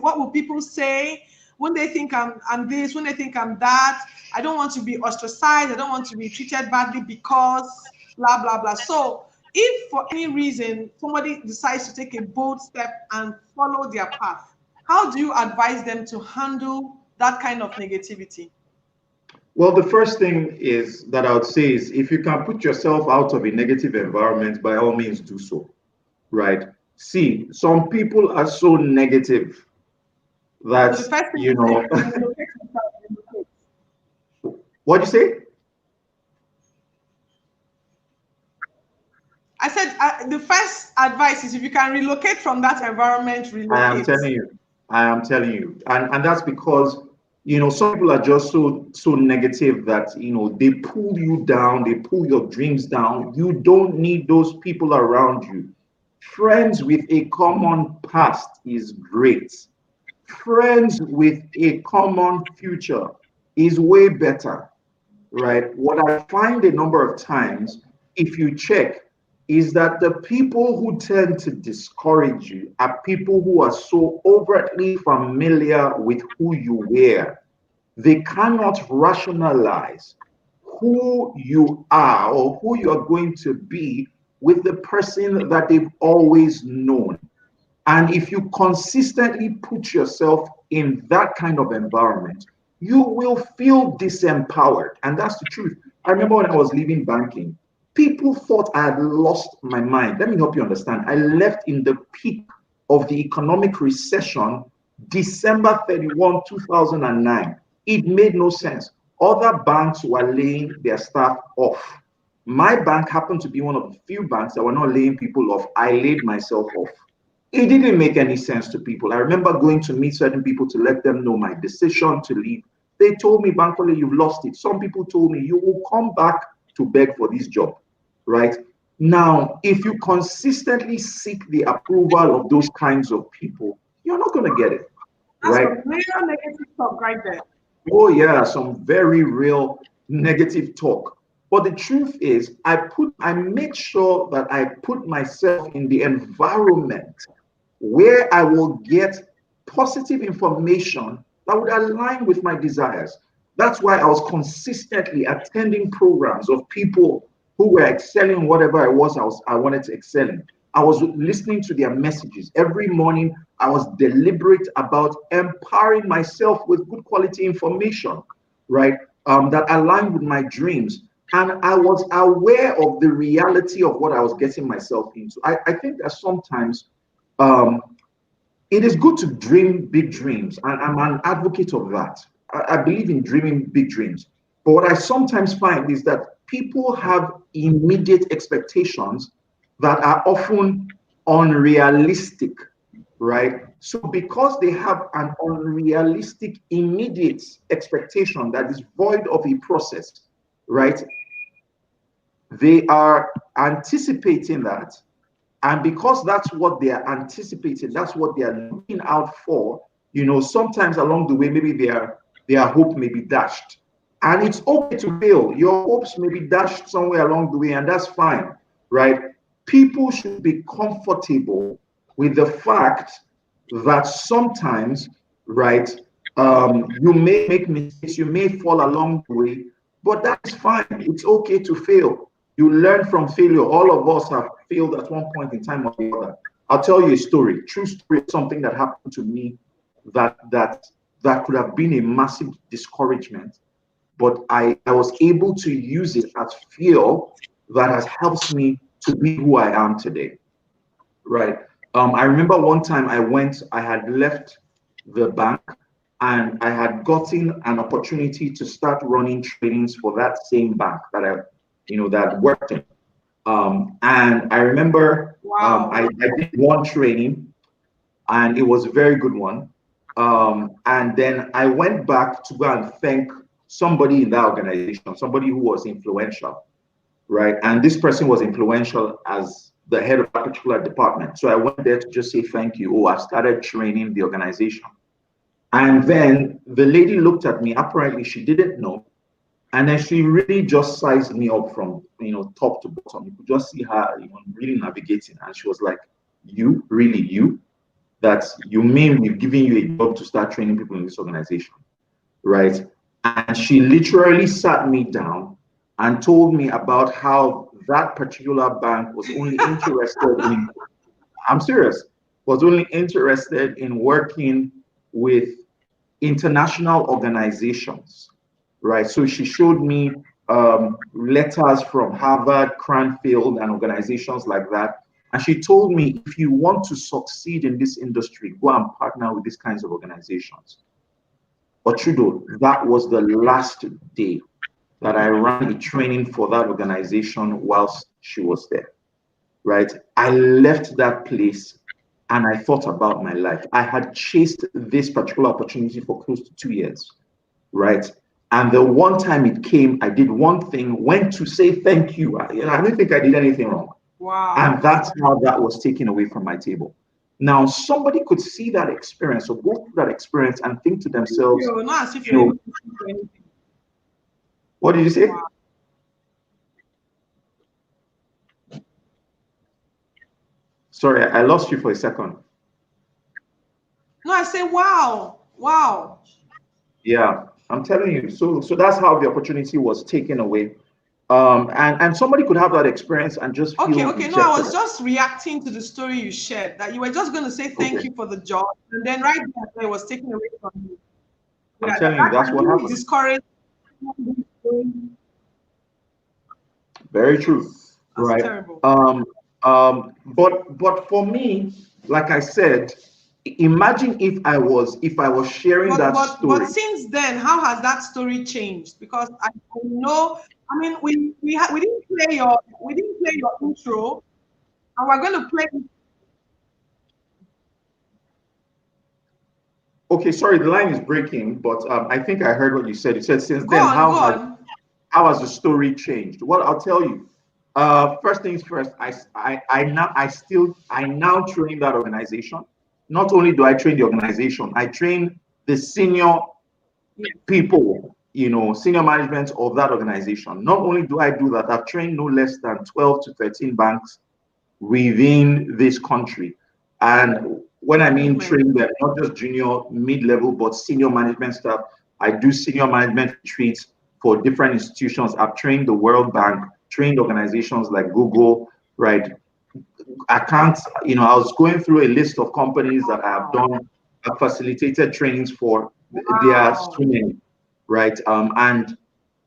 what will people say when they think I'm this, when they think I'm that. I don't want to be ostracized. I don't want to be treated badly because blah blah blah. So if for any reason somebody decides to take a bold step and follow their path, how do you advise them to handle that kind of negativity? well, the first thing is that I would say is if you can put yourself out of a negative environment, by all means do so. Right? See, some people are so negative So the that first thing you said is relocate yourself, relocate. what do you say? I said the first advice is if you can relocate from that environment, I am relocate. telling you. I am telling you. And that's because, some people are just so negative that, they pull you down, they pull your dreams down. You don't need those people around you. Friends with a common past is great. Friends with a common future is way better, right? What I find a number of times, if you check, is that the people who tend to discourage you are people who are so overtly familiar with who you were. They cannot rationalize who you are or who you are going to be with the person that they've always known. And if you consistently put yourself in that kind of environment, you will feel disempowered. And that's the truth. I remember when I was leaving banking, people thought I had lost my mind. Let me help you understand. I left in the peak of the economic recession, December 31, 2009. It made no sense. Other banks were laying their staff off. My bank happened to be one of the few banks that were not laying people off. I laid myself off. It didn't make any sense to people. I remember going to meet certain people to let them know my decision to leave. They told me, Bankole, you've lost it. Some people told me, you will come back to beg for this job, right? Now, if you consistently seek the approval of those kinds of people, you're not going to get it, That's right? some real negative talk right there. Oh, yeah, some very real negative talk. But the truth is, I make sure that I put myself in the environment where I will get positive information that would align with my desires. That's why I was consistently attending programs of people who were excelling whatever I wanted to excel in. I was listening to their messages every morning. I was deliberate about empowering myself with good quality information, right? That aligned with my dreams. And I was aware of the reality of what I was getting myself into. I think that sometimes um, it is good to dream big dreams. I'm an advocate of that. I believe in dreaming big dreams. But what I sometimes find is that people have immediate expectations that are often unrealistic, right? So because they have an unrealistic immediate expectation that is void of a process, right? They are anticipating that, and because that's what they are anticipating, that's what they are looking out for, sometimes along the way, maybe their hope may be dashed. And it's okay to fail. Your hopes may be dashed somewhere along the way, and that's fine, right? People should be comfortable with the fact that sometimes, right, you may make mistakes, you may fall along the way, but that's fine. It's okay to fail. You learn from failure. All of us have failed at one point in time or the other. I'll tell you a story. True story, something that happened to me that could have been a massive discouragement, but I was able to use it as fuel that has helped me to be who I am today. Right. I remember one time I had left the bank and I had gotten an opportunity to start running trainings for that same bank that worked in. And I remember I did one training and it was a very good one. And then I went back to go and thank somebody in that organization, somebody who was influential, right? And this person was influential as the head of that particular department. So I went there to just say thank you. Oh, I started training the organization. And then the lady looked at me. Apparently, she didn't know. And then she really just sized me up from top to bottom. You could just see her really navigating. And she was like, "You, really, you? That you mean we've given you a job to start training people in this organization, right?" And she literally sat me down and told me about how that particular bank was only interested in, I'm serious, was only interested in working with international organizations, right? So she showed me letters from Harvard, Cranfield, and organizations like that. And she told me, if you want to succeed in this industry, go and partner with these kinds of organizations. OCHUDO, that was the last day that I ran a training for that organization whilst she was there, right? I left that place and I thought about my life. I had chased this particular opportunity for close to 2 years, right? And the one time it came, I did one thing, went to say thank you. I didn't think I did anything wrong. Wow. And that's how that was taken away from my table. Now, somebody could see that experience or go through that experience and think to themselves, what did you say? Wow. Sorry, I lost you for a second. No, I say, wow, wow. Yeah, I'm telling you. So that's how the opportunity was taken away. And somebody could have that experience and just feel okay. rejected. No, I was just reacting to the story you shared, that you were just going to say thank you for the job, and then right there it was taken away from you. I'm telling you, that's what happened. Discouraged. Very true. That's right. Terrible. But for me, like I said, imagine if I was sharing that story. But since then, how has that story changed? Because I know, I mean, we didn't play your intro, and we're going to play. Okay, sorry, the line is breaking, but I think I heard what you said. You said since then, how has the story changed? Well, I'll tell you. First things first, I now train that organization. Not only do I train the organization, I train the senior people, senior management of that organization. Not only do I do that, I've trained no less than 12 to 13 banks within this country. And when I mean train them, not just junior, mid-level, but senior management staff. I do senior management retreats for different institutions. I've trained the World Bank, trained organizations like Google, right? I can't, I was going through a list of companies that I have facilitated trainings for. There are so many, right? And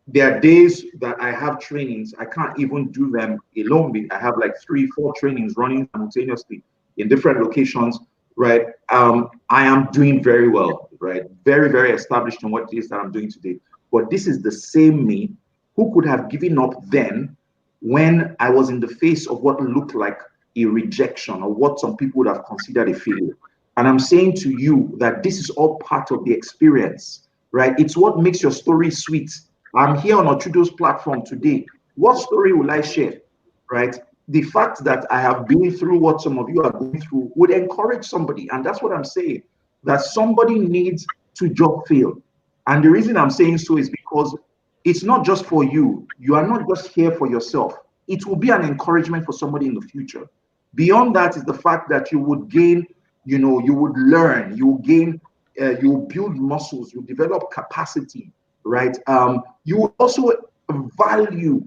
there are days that I have trainings, I can't even do them alone. I have like 3, 4 trainings running simultaneously in different locations, right? I am doing very well, right? Very, very established in what it is that I'm doing today. But this is the same me who could have given up then when I was in the face of what looked like a rejection or what some people would have considered a failure. And I'm saying to you that this is all part of the experience, right? It's what makes your story sweet. I'm here on OCHUDO's platform today. What story will I share, right? The fact that I have been through what some of you are going through would encourage somebody. And that's what I'm saying, that somebody needs to just fail. And the reason I'm saying so is because it's not just for you. You are not just here for yourself. It will be an encouragement for somebody in the future. Beyond that is the fact that you would gain, you would learn, you will gain, you will build muscles, you develop capacity, right? You would also value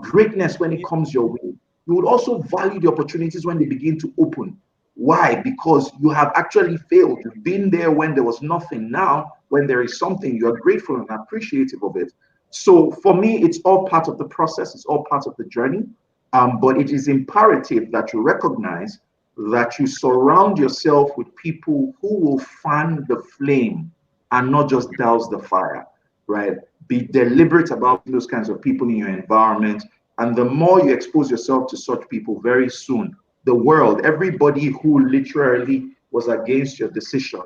greatness when it comes your way. You would also value the opportunities when they begin to open. Why? Because you have actually failed. You've been there when there was nothing. Now, when there is something, you are grateful and appreciative of it. So for me, it's all part of the process. It's all part of the journey. But it is imperative that you recognize that you surround yourself with people who will fan the flame and not just douse the fire, right? Be deliberate about those kinds of people in your environment. And the more you expose yourself to such people, very soon, the world, everybody who literally was against your decision,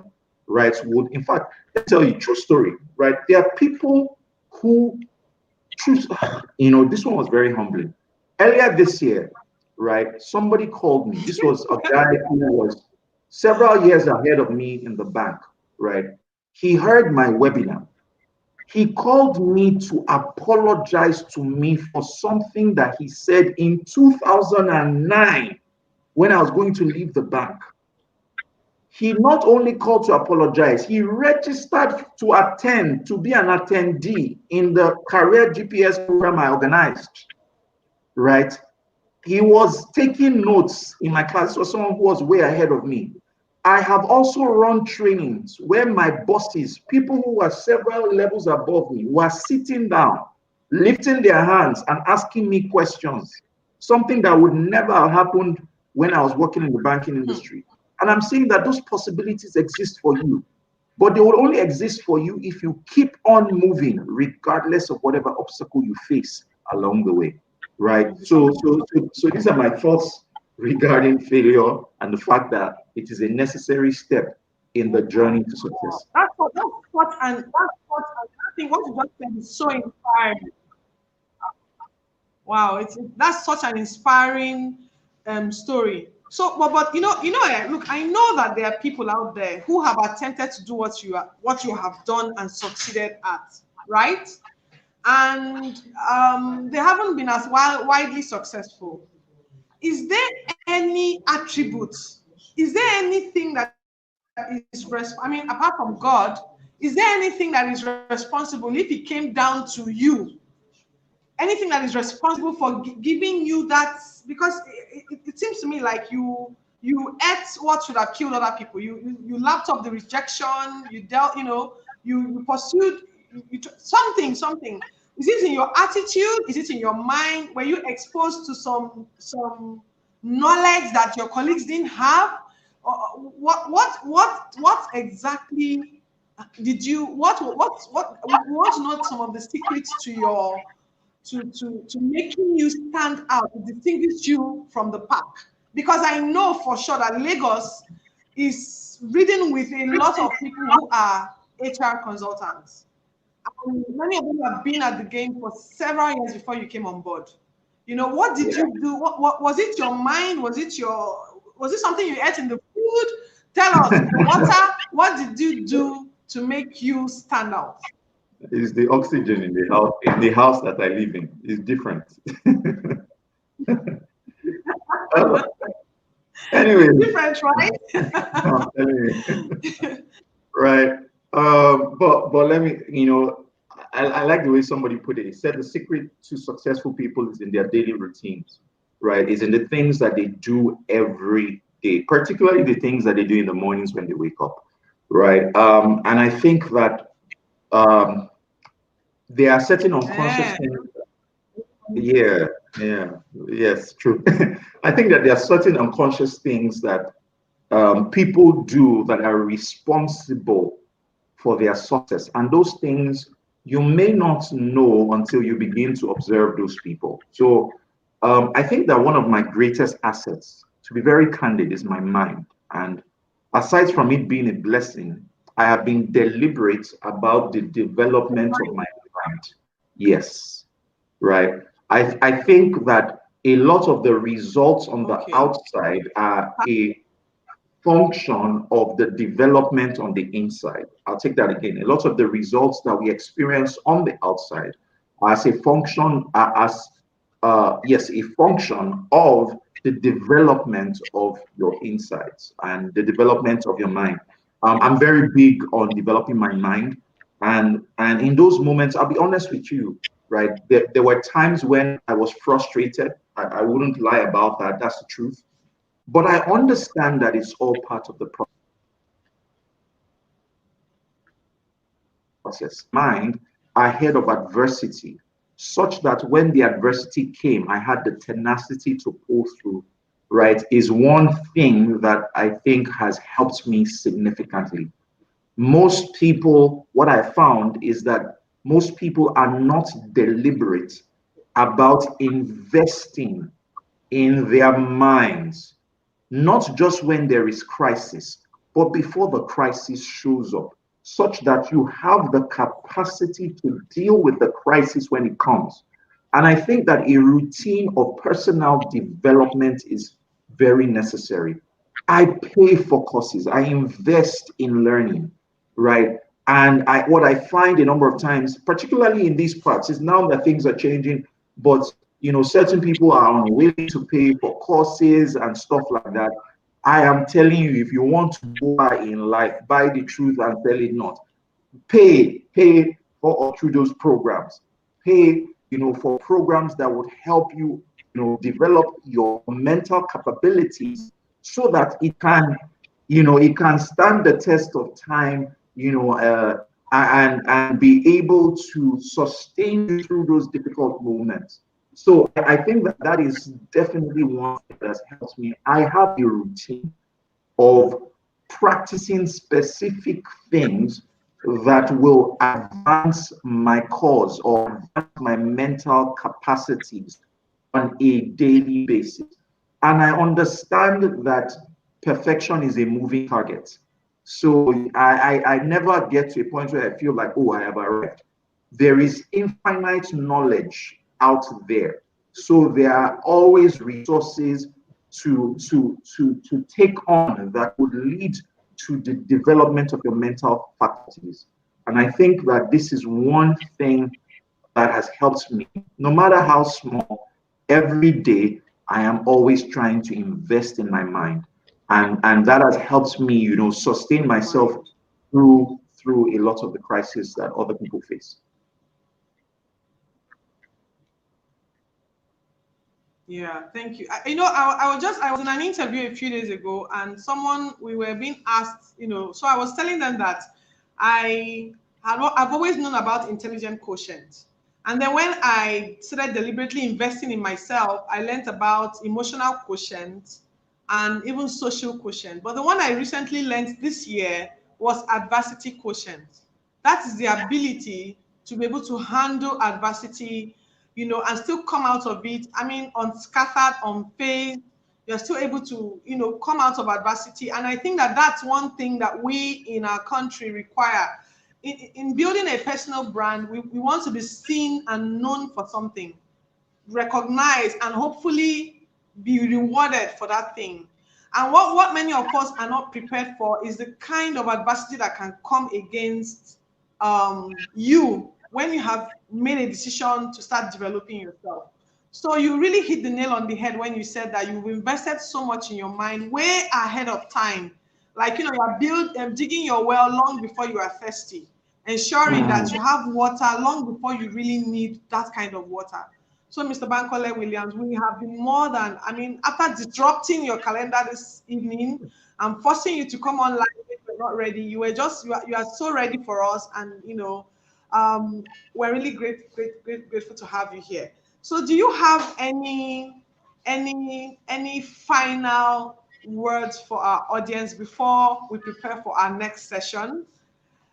right, would, in fact, let me tell you a true story, right? There are people who choose, this one was very humbling. Earlier this year, right, somebody called me. This was a guy who was several years ahead of me in the bank, right? He heard my webinar. He called me to apologize to me for something that he said in 2009 when I was going to leave the bank. He not only called to apologize, he registered to attend, to be an attendee in the career GPS program I organized, right? He was taking notes in my class. This was someone who was way ahead of me. I have also run trainings where my bosses, people who were several levels above me, were sitting down, lifting their hands and asking me questions, something that would never have happened when I was working in the banking industry. And I'm saying that those possibilities exist for you, but they will only exist for you if you keep on moving, regardless of whatever obstacle you face along the way, right? So these are my thoughts regarding failure and the fact that it is a necessary step in the journey to success. I think what you just said is so inspiring. Wow, that's such an inspiring story. So, but look, I know that there are people out there who have attempted to do what you have done and succeeded at, right? And they haven't been as widely successful. Is there any attributes? Is there anything that I mean, apart from God, is there anything that is responsible if it came down to you? Anything that is responsible for giving you that, because it seems to me like you ate what should have killed other people. You lapped up the rejection. You dealt, you pursued something. Is it in your attitude? Is it in your mind? Were you exposed to some knowledge that your colleagues didn't have? Or what exactly did you what we want to know some of the secrets to your to making you stand out, to distinguish you from the pack. Because I know for sure that Lagos is ridden with a lot of people who are HR consultants. And many of them have been at the game for several years before you came on board. What did you do? What was it your mind? Was it something you ate in the food? Tell us, the water, what did you do to make you stand out? It's the oxygen in the house that I live in. Is different. Anyway, different, right? anyway, right. But let me, I like the way somebody put it. He said the secret to successful people is in their daily routines, right? Is in the things that they do every day, particularly the things that they do in the mornings when they wake up, right? And I think that there are certain unconscious Eh, things. Yeah, yeah, yes, true. I think that there are certain unconscious things that people do that are responsible for their success. And those things you may not know until you begin to observe those people. So I think that one of my greatest assets, to be very candid, is my mind. And aside from it being a blessing, I have been deliberate about the development of my mind. Yes, right. I think that a lot of the results on the okay. outside are a function of the development on the inside. I'll take that again. A lot of the results that we experience on the outside are as a function, yes, a function of the development of your insides and the development of your mind. I'm very big on developing my mind, and in those moments, I'll be honest with you, right? There were times when I was frustrated. I wouldn't lie about that. That's the truth. But I understand that it's all part of the process. Mind ahead of adversity, such that when the adversity came, I had the tenacity to pull through, right? Is one thing that I think has helped me significantly. Most people, what I found is that most people are not deliberate about investing in their minds, not just when there is crisis, but before the crisis shows up, such that you have the capacity to deal with the crisis when it comes. And I think that a routine of personal development is very necessary. I pay for courses, I invest in learning, right? And what I find a number of times, particularly in these parts, is now that things are changing, but certain people are unwilling to pay for courses and stuff like that. I am telling you, if you want to go far in life, buy the truth and tell it not. Pay for OCHUDO's programs. Pay, for programs that would help you, develop your mental capabilities so that it can stand the test of time, and be able to sustain you through those difficult moments. So I think that that is definitely one thing that has helped me. I have a routine of practicing specific things that will advance my cause or advance my mental capacities on a daily basis. And I understand that perfection is a moving target. So I never get to a point where I feel like, oh, I have arrived. There is infinite knowledge out there. So there are always resources to take on that would lead to the development of your mental faculties. And I think that this is one thing that has helped me, no matter how small, every day I am always trying to invest in my mind. And that has helped me, sustain myself through a lot of the crises that other people face. Yeah, thank you. I was in an interview a few days ago, and we were being asked, so I was telling them that I've always known about intelligent quotient. And then when I started deliberately investing in myself, I learned about emotional quotient and even social quotient. But the one I recently learned this year was adversity quotient. That is the ability to be able to handle adversity, and still come out of it. I mean, unscattered, unfazed. You're still able to, come out of adversity. And I think that that's one thing that we in our country require. In building a personal brand, we want to be seen and known for something, recognized, and hopefully be rewarded for that thing. And what many of us are not prepared for is the kind of adversity that can come against you when you have made a decision to start developing yourself. So you really hit the nail on the head when you said that you've invested so much in your mind way ahead of time. Like, you are digging your well long before you are thirsty, ensuring that you have water long before you really need that kind of water. So, Mr. Bankole Williams, we have been more than, I mean, after disrupting your calendar this evening and forcing you to come online when you're not ready, you are so ready for us. And, We're really grateful to have you here. So do you have any final words for our audience before we prepare for our next session?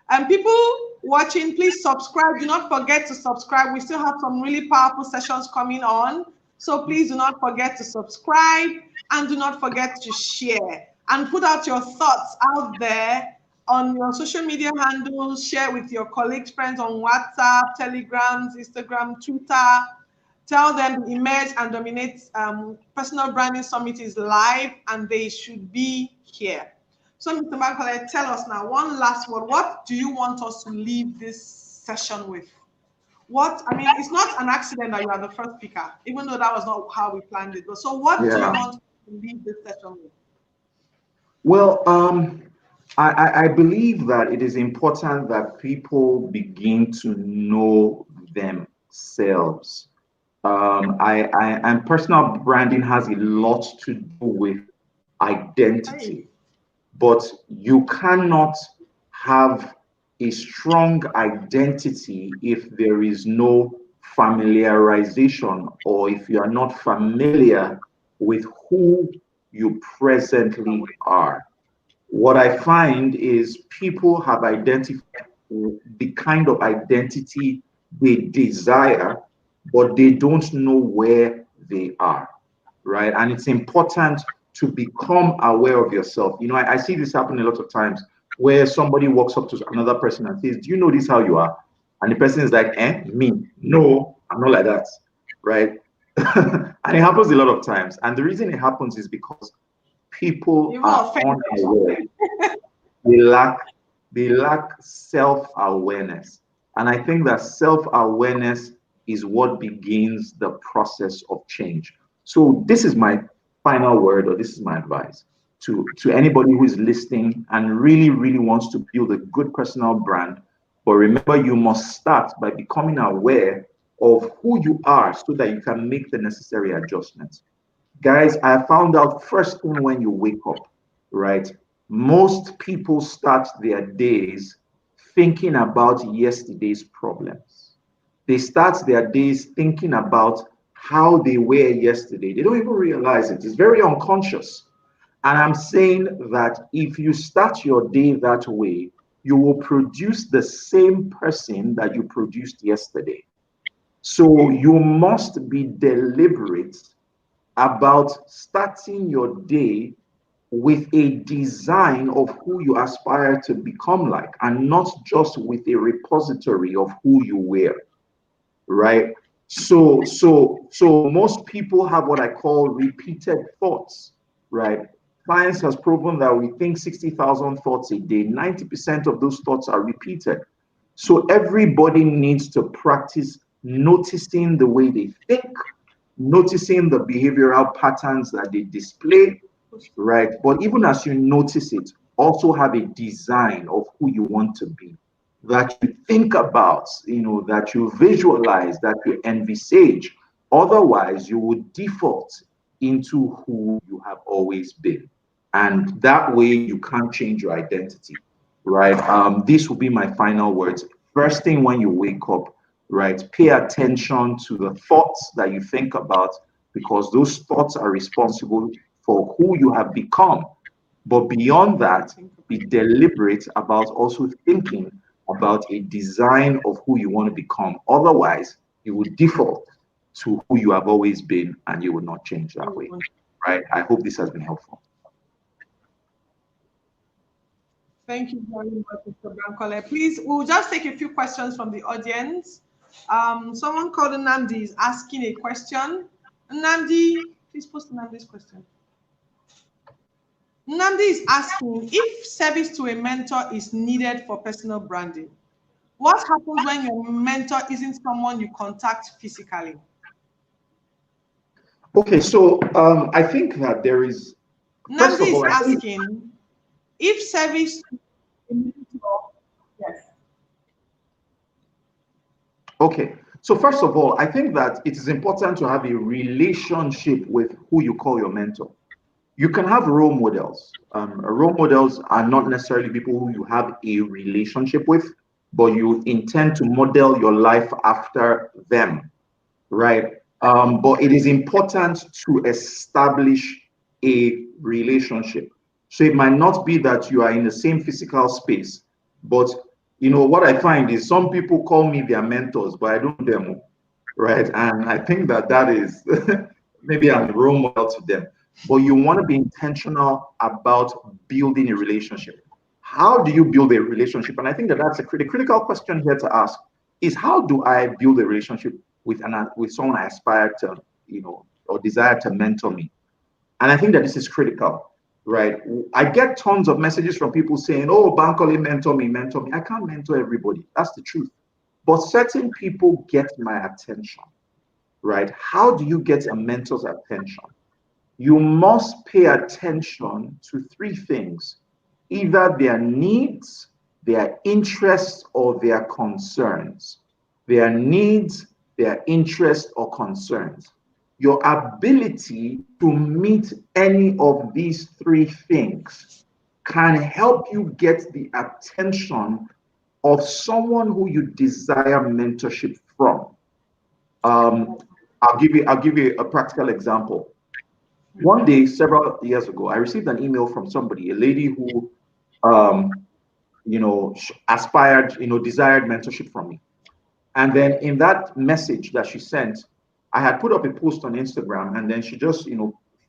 And people watching, please subscribe. Do not forget to subscribe. We still have some really powerful sessions coming on. So please do not forget to subscribe and do not forget to share and put out your thoughts out there on your social media handles. Share with your colleagues, friends on WhatsApp, Telegrams, Instagram, Twitter. Tell them the Emerge and Dominate Personal Branding Summit is live and they should be here. So, Mr. Bankole, tell us now, one last word. What do you want us to leave this session with? I mean, it's not an accident that you are the first speaker, even though that was not how we planned it. But so what do you want to leave this session with? Well, I believe that it is important that people begin to know themselves. And personal branding has a lot to do with identity, but you cannot have a strong identity if there is no familiarization, or if you are not familiar with who you presently are. What I find is people have identified the kind of identity they desire, but they don't know where they are, right? And it's important to become aware of yourself. You know, I see this happen a lot of times where somebody walks up to another person and says, "Do you know this how you are?" And the person is like, me? No, I'm not like that, right? And it happens a lot of times. And the reason it happens is because people are unaware. They lack self-awareness. And I think that self-awareness is what begins the process of change. So this is my final word, or this is my advice to anybody who is listening and really, really wants to build a good personal brand. But remember, you must start by becoming aware of who you are so that you can make the necessary adjustments. Guys, I found out first thing when you wake up, right? Most people start their days thinking about yesterday's problems. They start their days thinking about how they were yesterday. They don't even realize it. It's very unconscious. And I'm saying that if you start your day that way, you will produce the same person that you produced yesterday. So you must be deliberate about starting your day with a design of who you aspire to become like, and not just with a repository of who you were, right? So most people have what I call repeated thoughts, right? Science has proven that we think 60,000 thoughts a day. 90% of those thoughts are repeated. So everybody needs to practice noticing the way they think, noticing the behavioral patterns that they display, right? But even as you notice it, also have a design of who you want to be, that you think about, you know, that you visualize, that you envisage. Otherwise, you would default into who you have always been. And that way you can't change your identity, right? This will be my final words. First thing when you wake up, right? Pay attention to the thoughts that you think about, because those thoughts are responsible for who you have become. But beyond that, be deliberate about also thinking about a design of who you want to become. Otherwise, you will default to who you have always been and you will not change that way, right? I hope this has been helpful. Thank you very much, Mr. Bankole. Please, we'll just take a few questions from the audience. Someone called Nandi is asking a question. Nandi, please post Nandi's question. Nandi is asking, if service to a mentor is needed for personal branding, what happens when your mentor isn't someone you contact physically? Okay, so I think that there is. Nandi is asking, if service to a mentor, yes. Okay, so first of all, I think that it is important to have a relationship with who you call your mentor. You can have role models. Role models are not necessarily people who you have a relationship with. but you intend to model your life after them, right? But it is important to establish a relationship. So it might not be that you are in the same physical space, but what I find is some people call me their mentors, but I don't know them, right? And I think that that is maybe I'm a role model to them. But you want to be intentional about building a relationship. How do you build a relationship? And I think that that's the critical question here to ask is how do I build a relationship with someone I aspire to, or desire to mentor me? And I think that this is critical, right? I get tons of messages from people saying, "Oh, Bankole, mentor me, mentor me." I can't mentor everybody. That's the truth. But certain people get my attention, right? How do you get a mentor's attention? You must pay attention to three things: either their needs, their interests, or their concerns. Their needs, their interests, or concerns. Your ability to meet any of these three things can help you get the attention of someone who you desire mentorship from. I'll give you a practical example. One day, several years ago, I received an email from somebody, a lady who, aspired, desired mentorship from me. And then in that message that she sent, I had put up a post on Instagram, and then she just,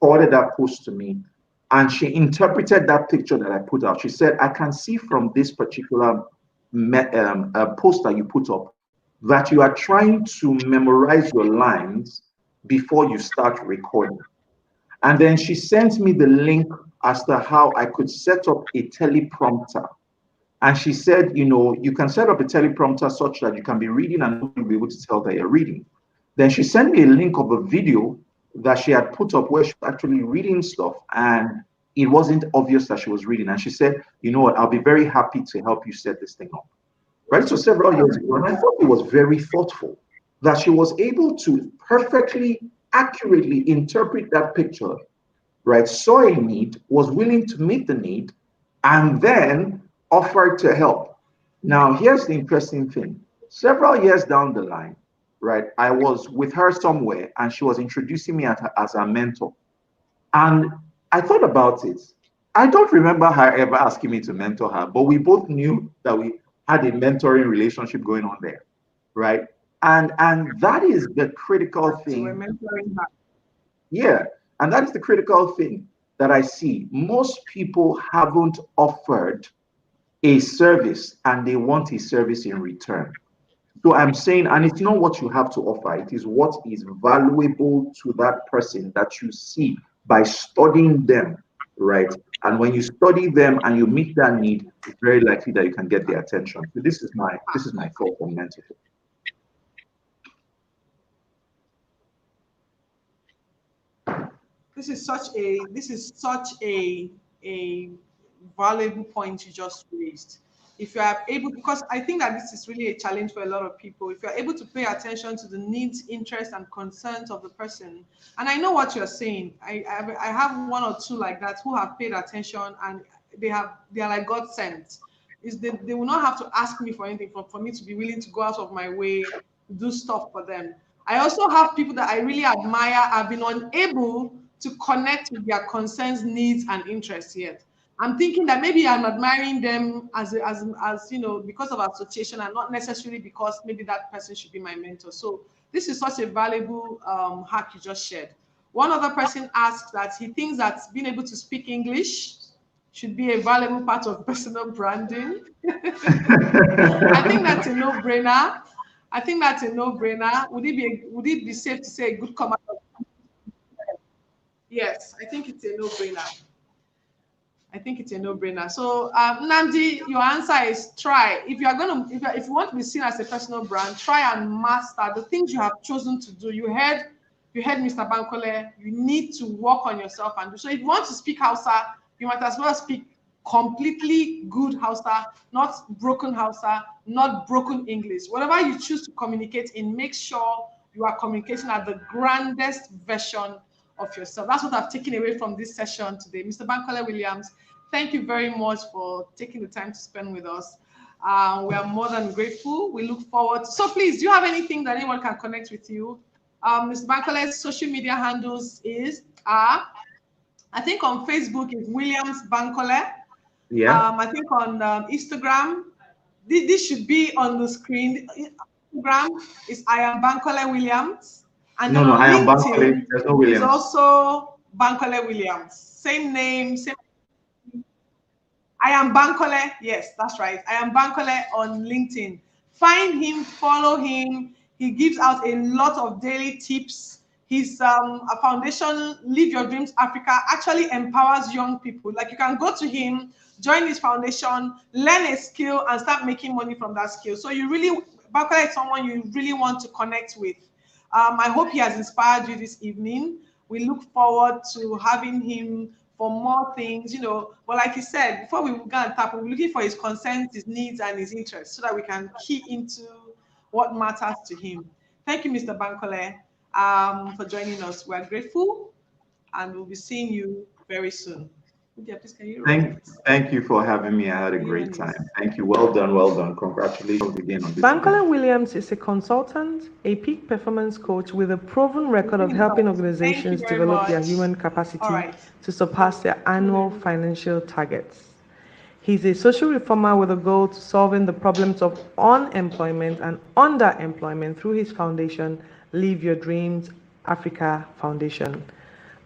forwarded that post to me, and she interpreted that picture that I put out. She said, "I can see from this particular post that you put up that you are trying to memorize your lines before you start recording." And then she sent me the link as to how I could set up a teleprompter. And she said, you can set up a teleprompter such that you can be reading and nobody will be able to tell that you're reading. Then she sent me a link of a video that she had put up where she was actually reading stuff, and it wasn't obvious that she was reading. And she said, "You know what, I'll be very happy to help you set this thing up." Right? So several years ago, and I thought it was very thoughtful that she was able to perfectly, accurately interpret that picture, right? Saw a need, was willing to meet the need, and then offered to help. Now, here's the interesting thing. Several years down the line, right, I was with her somewhere and she was introducing me as her mentor. And I thought about it. I don't remember her ever asking me to mentor her, but we both knew that we had a mentoring relationship going on there, right? And that is the critical So we're thing. mentoring her. Yeah, and that is the critical thing that I see. Most people haven't offered a service and they want a service in return. So I'm saying, and it's not what you have to offer, it is what is valuable to that person that you see by studying them, right? And when you study them and you meet that need, it's very likely that you can get their attention. So this is my thought on mentorship. This is such a valuable point you just raised. If you are able, because I think that this is really a challenge for a lot of people, if you're able to pay attention to the needs, interests, and concerns of the person, and I know what you're saying. I have one or two like that who have paid attention, and they are like God sent. Is they will not have to ask me for anything for me to be willing to go out of my way to do stuff for them. I also have people that I really admire. I've been unable to connect with their concerns, needs, and interests yet. I'm thinking that maybe I'm admiring them as because of association and not necessarily because maybe that person should be my mentor. So this is such a valuable hack you just shared. One other person asked that he thinks that being able to speak English should be a valuable part of personal branding. I think that's a no-brainer. I think that's a no-brainer. Would it be safe to say a good command of yes, I think it's a no-brainer. I think it's a no-brainer. So, Nandi, your answer is try. If you are going to, if you want to be seen as a personal brand, try and master the things you have chosen to do. You heard Mr. Bankole. You need to work on yourself and do. So, if you want to speak Hausa, you might as well speak completely good Hausa, not broken Hausa, not broken English. Whatever you choose to communicate in, make sure you are communicating at the grandest version of yourself. That's what I've taken away from this session today. Mr. Bankole Williams, thank you very much for taking the time to spend with us. We are more than grateful. We look forward. So please, do you have anything that anyone can connect with you? Mr. Bankole's social media handles I think on Facebook is Williams Bankole. Yeah. I think on Instagram, this should be on the screen. Instagram is I am Bankole Williams. And then No, on I am Bankole. LinkedIn There's no is Williams. also Bankole Williams. Same name, same. I am Bankole. Yes, that's right. I am Bankole on LinkedIn. Find him, follow him. He gives out a lot of daily tips. His a foundation, Live Your Dreams Africa, actually empowers young people. Like you can go to him, join his foundation, learn a skill, and start making money from that skill. So you really, Bankole is someone you really want to connect with. I hope he has inspired you this evening. We look forward to having him for more things, you know. But like he said, before we go and tap, we're looking for his consent, his needs, and his interests so that we can key into what matters to him. Thank you, Mr. Bankole, for joining us. We're grateful, and we'll be seeing you very soon. Please, can you roll it? Thank you for having me. I had a great time. Thank you. Well done. Well done. Congratulations again on this. Bankole Williams is a consultant, a peak performance coach with a proven record of helping organizations develop their human capacity to surpass their annual financial targets. He's a social reformer with a goal to solving the problems of unemployment and underemployment through his foundation, Live Your Dreams Africa Foundation.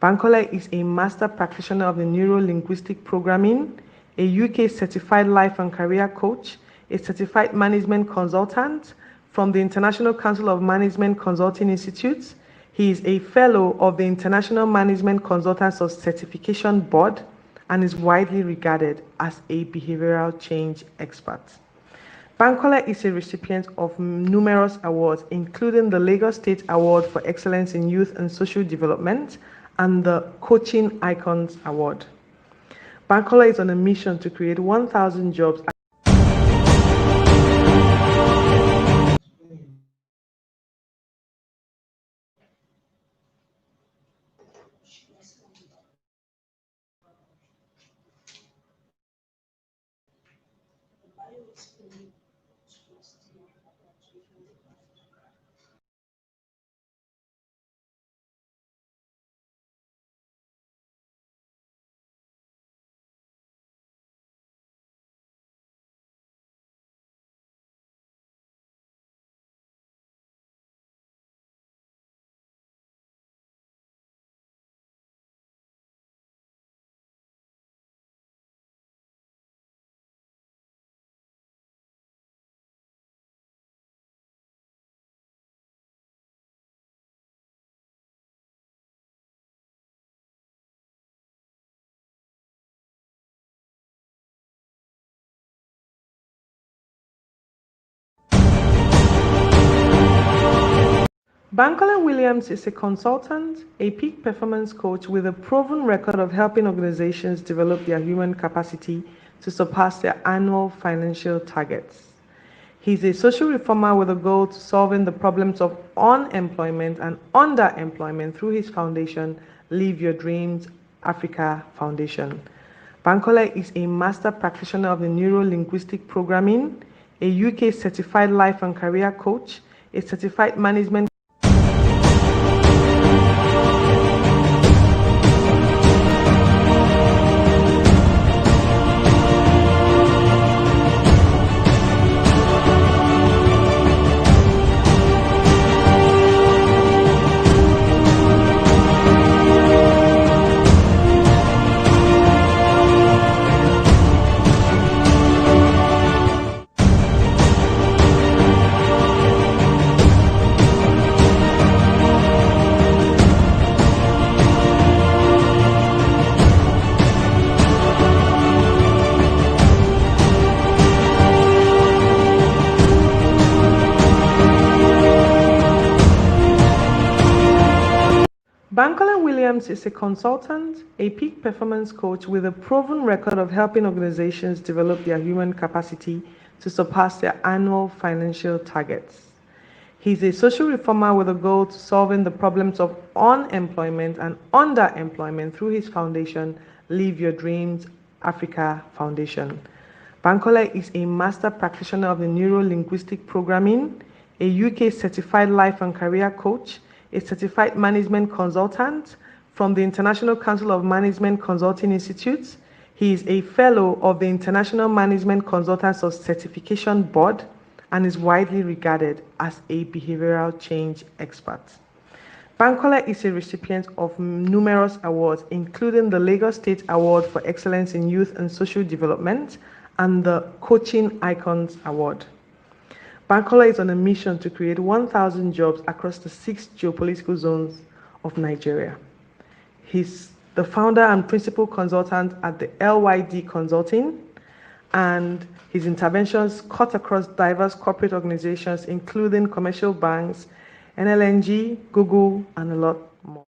Bankole is a master practitioner of the neuro-linguistic programming, a UK certified life and career coach, a certified management consultant from the International Council of Management Consulting Institutes. He is a fellow of the International Management Consultants of Certification Board and is widely regarded as a behavioral change expert. Bankole is a recipient of numerous awards, including the Lagos State Award for Excellence in Youth and Social Development and the Coaching Icons Award. Bankole is on a mission to create 1,000 jobs. Bankole Williams is a consultant, a peak performance coach with a proven record of helping organizations develop their human capacity to surpass their annual financial targets. He's a social reformer with a goal to solving the problems of unemployment and underemployment through his foundation, Live Your Dreams Africa Foundation. Bankole is a master practitioner of the neuro-linguistic programming, a UK certified life and career coach, a certified management Bankole Williams is a consultant, a peak performance coach with a proven record of helping organizations develop their human capacity to surpass their annual financial targets. He's a social reformer with a goal to solving the problems of unemployment and underemployment through his foundation, Live Your Dreams Africa Foundation. Bankole is a master practitioner of the neuro-linguistic programming, a UK certified life and career coach, a certified management consultant from the International Council of Management Consulting Institutes. He is a fellow of the International Management Consultants of Certification Board and is widely regarded as a behavioral change expert. Bankole is a recipient of numerous awards, including the Lagos State Award for Excellence in Youth and Social Development and the Coaching Icons Award. Bankole is on a mission to create 1,000 jobs across the 6 geopolitical zones of Nigeria. He's the founder and principal consultant at the LYD Consulting, and his interventions cut across diverse corporate organizations, including commercial banks, NLNG, Google, and a lot more.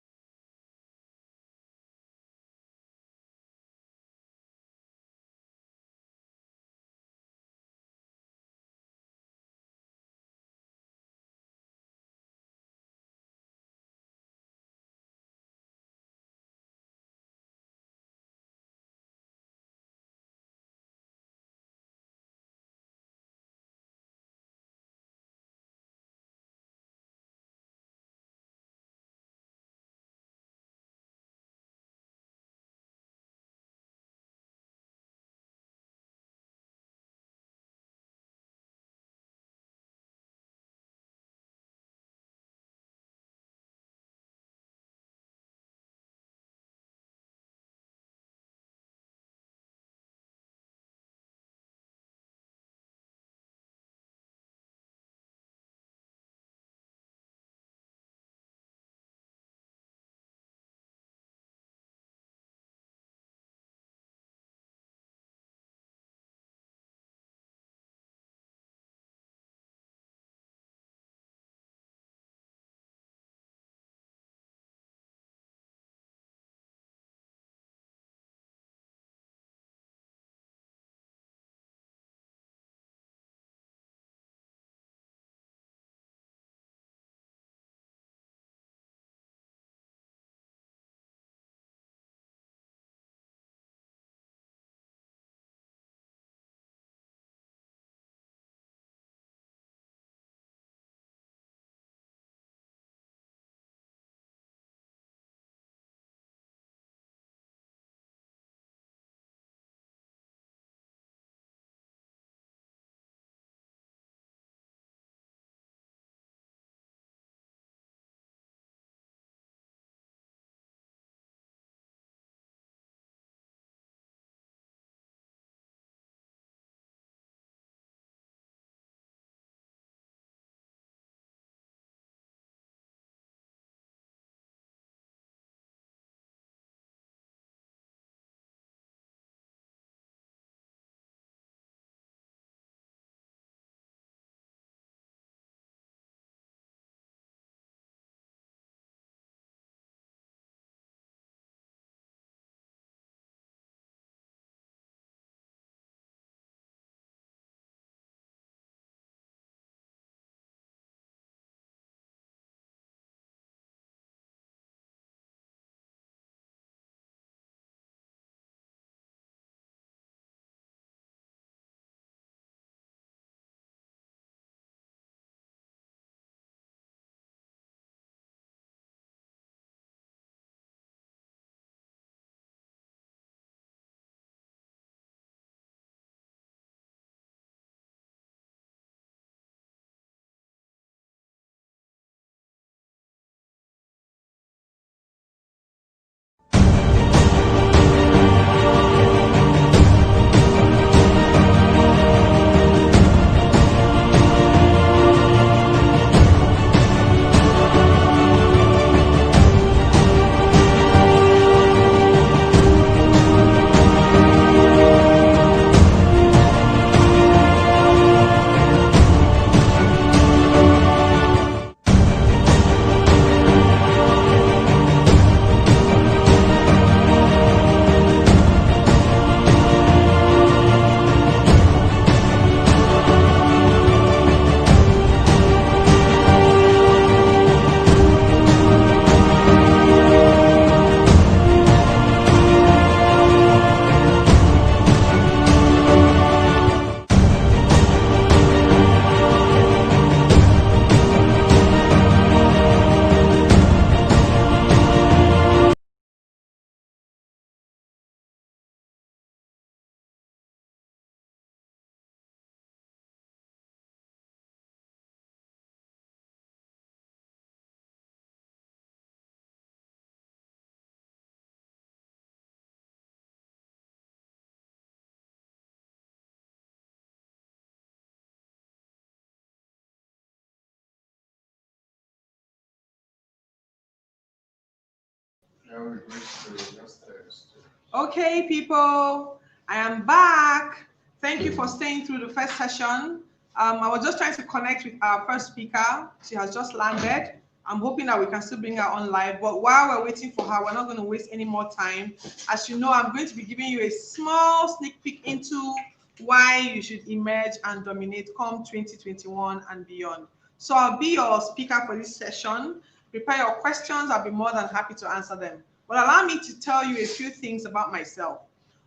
Okay, people, I am back. Thank you for staying through the first session. I was just trying to connect with our first speaker. She has just landed. I'm hoping that we can still bring her on live. But while we're waiting for her, we're not going to waste any more time. As you know, I'm going to be giving you a small sneak peek into why you should emerge and dominate come 2021 and beyond. So I'll be your speaker for this session. Prepare your questions. I'll be more than happy to answer them. But allow me to tell you a few things about myself.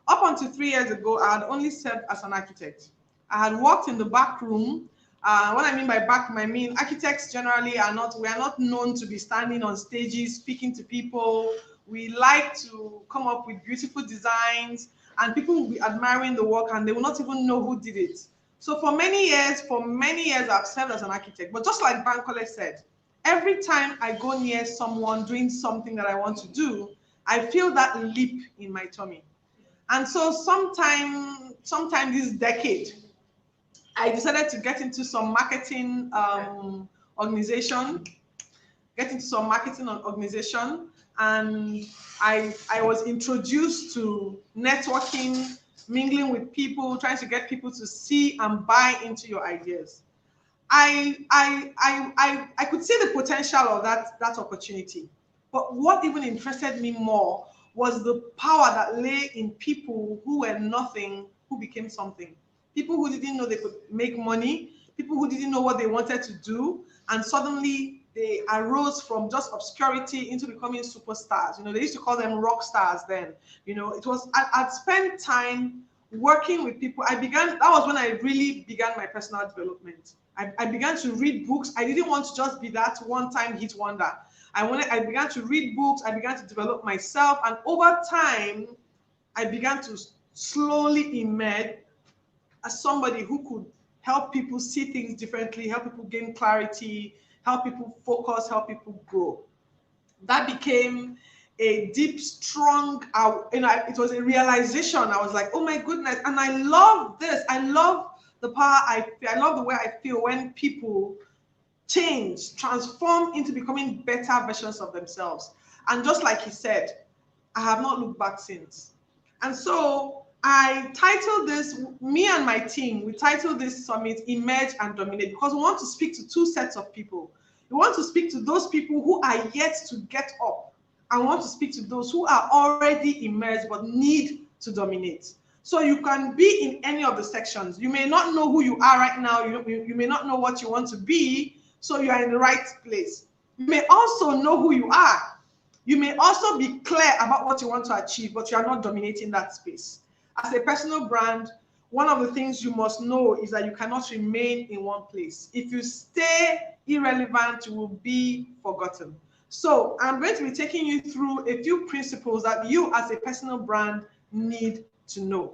Up until 3 years ago, I had only served as an architect. I had worked in the back room. What I mean by back room, I mean architects generally we are not known to be standing on stages, speaking to people. We like to come up with beautiful designs and people will be admiring the work and they will not even know who did it. So for many years, I've served as an architect. But just like Bankole said, every time I go near someone doing something that I want to do, I feel that leap in my tummy. And so sometime this decade, I decided to get into some marketing organization, and I was introduced to networking, mingling with people, trying to get people to see and buy into your ideas. I could see the potential of that opportunity. But what even interested me more was the power that lay in people who were nothing, who became something. People who didn't know they could make money, people who didn't know what they wanted to do, and suddenly they arose from just obscurity into becoming superstars. You know, they used to call them rock stars then. You know, it was, I'd spent time working with people. That was when I really began my personal development. I began to read books. I didn't want to just be that one-time hit wonder. I began to read books. I began to develop myself. And over time, I began to slowly emerge as somebody who could help people see things differently, help people gain clarity, help people focus, help people grow. That became a deep, strong, it was a realization. I was like, oh my goodness. And I love this. I love the power I feel. I love the way I feel when people change, transform into becoming better versions of themselves. And just like he said, I have not looked back since. And so I titled this, me and my team, we titled this summit Emerge and Dominate, because we want to speak to two sets of people. We want to speak to those people who are yet to get up. And we want to speak to those who are already emerged but need to dominate. So you can be in any of the sections. You may not know who you are right now. You may not know what you want to be, so you are in the right place. You may also know who you are. You may also be clear about what you want to achieve, but you are not dominating that space. As a personal brand, one of the things you must know is that you cannot remain in one place. If you stay irrelevant, you will be forgotten. So I'm going to be taking you through a few principles that you as a personal brand need to know.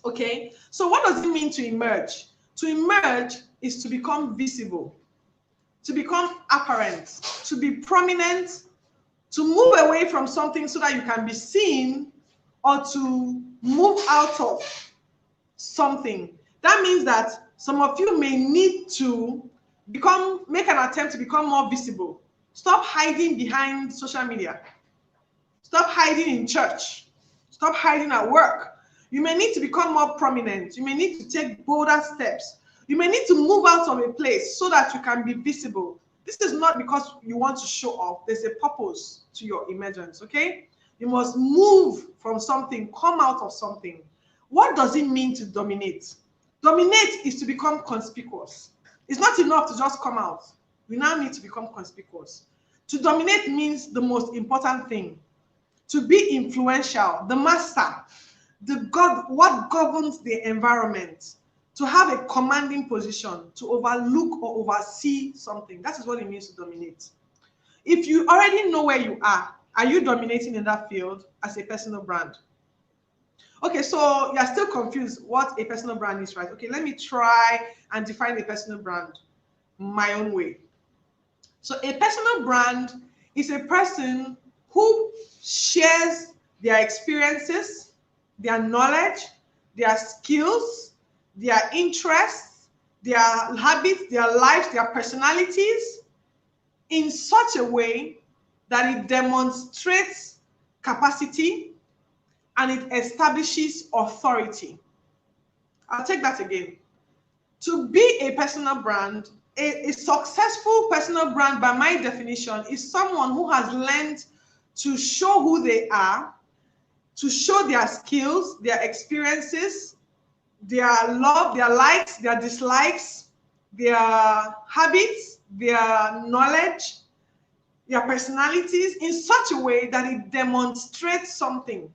Okay, so what does it mean to emerge? To emerge is to become visible, to become apparent, to be prominent, to move away from something so that you can be seen, or to move out of something. That means that some of you may need to make an attempt to become more visible. Stop hiding behind social media. Stop hiding in church. Stop hiding at work. You may need to become more prominent. You may need to take bolder steps. You may need to move out of a place so that you can be visible. This is not because you want to show off. There's a purpose to your emergence, okay? You must move from something, come out of something. What does it mean to dominate? Dominate is to become conspicuous. It's not enough to just come out. We now need to become conspicuous. To dominate means the most important thing. To be influential, the master, what governs the environment. To have a commanding position, to overlook or oversee something. That is what it means to dominate. If you already know where you are you dominating in that field as a personal brand? Okay, so you're still confused what a personal brand is, right? Okay, let me try and define a personal brand my own way. So a personal brand is a person who shares their experiences, their knowledge, their skills, their interests, their habits, their lives, their personalities in such a way that it demonstrates capacity, and it establishes authority. I'll take that again. To be a personal brand, a successful personal brand, by my definition, is someone who has learned to show who they are, to show their skills, their experiences, their love, their likes, their dislikes, their habits, their knowledge, their personalities in such a way that it demonstrates something.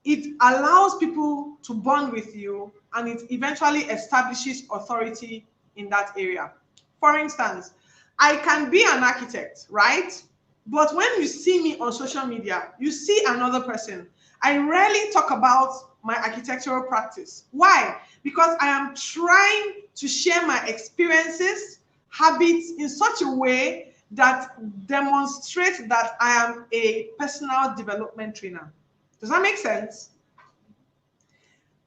It allows people to bond with you, and it eventually establishes authority in that area. For instance, I can be an architect, right? But when you see me on social media, you see another person. I rarely talk about my architectural practice. Why? Because I am trying to share my experiences, habits in such a way that demonstrates that I am a personal development trainer. Does that make sense?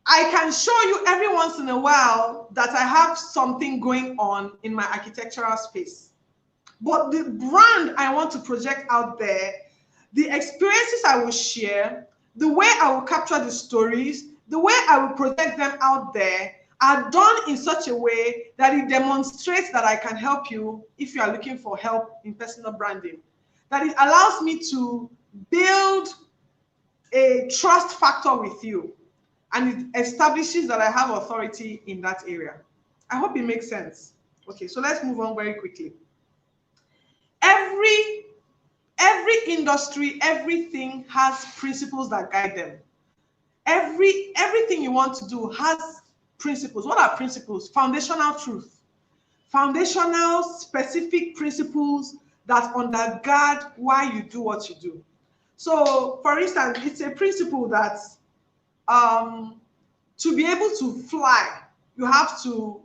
I can show you every once in a while that I have something going on in my architectural space. But the brand I want to project out there, the experiences I will share, the way I will capture the stories, the way I will project them out there are done in such a way that it demonstrates that I can help you if you are looking for help in personal branding. That it allows me to build a trust factor with you, and it establishes that I have authority in that area. I hope it makes sense. Okay, so let's move on very quickly. Every industry, everything has principles that guide them. Everything you want to do has principles. What are principles? Foundational truth. Foundational, specific principles that undergird why you do what you do. So, for instance, it's a principle that to be able to fly, you have to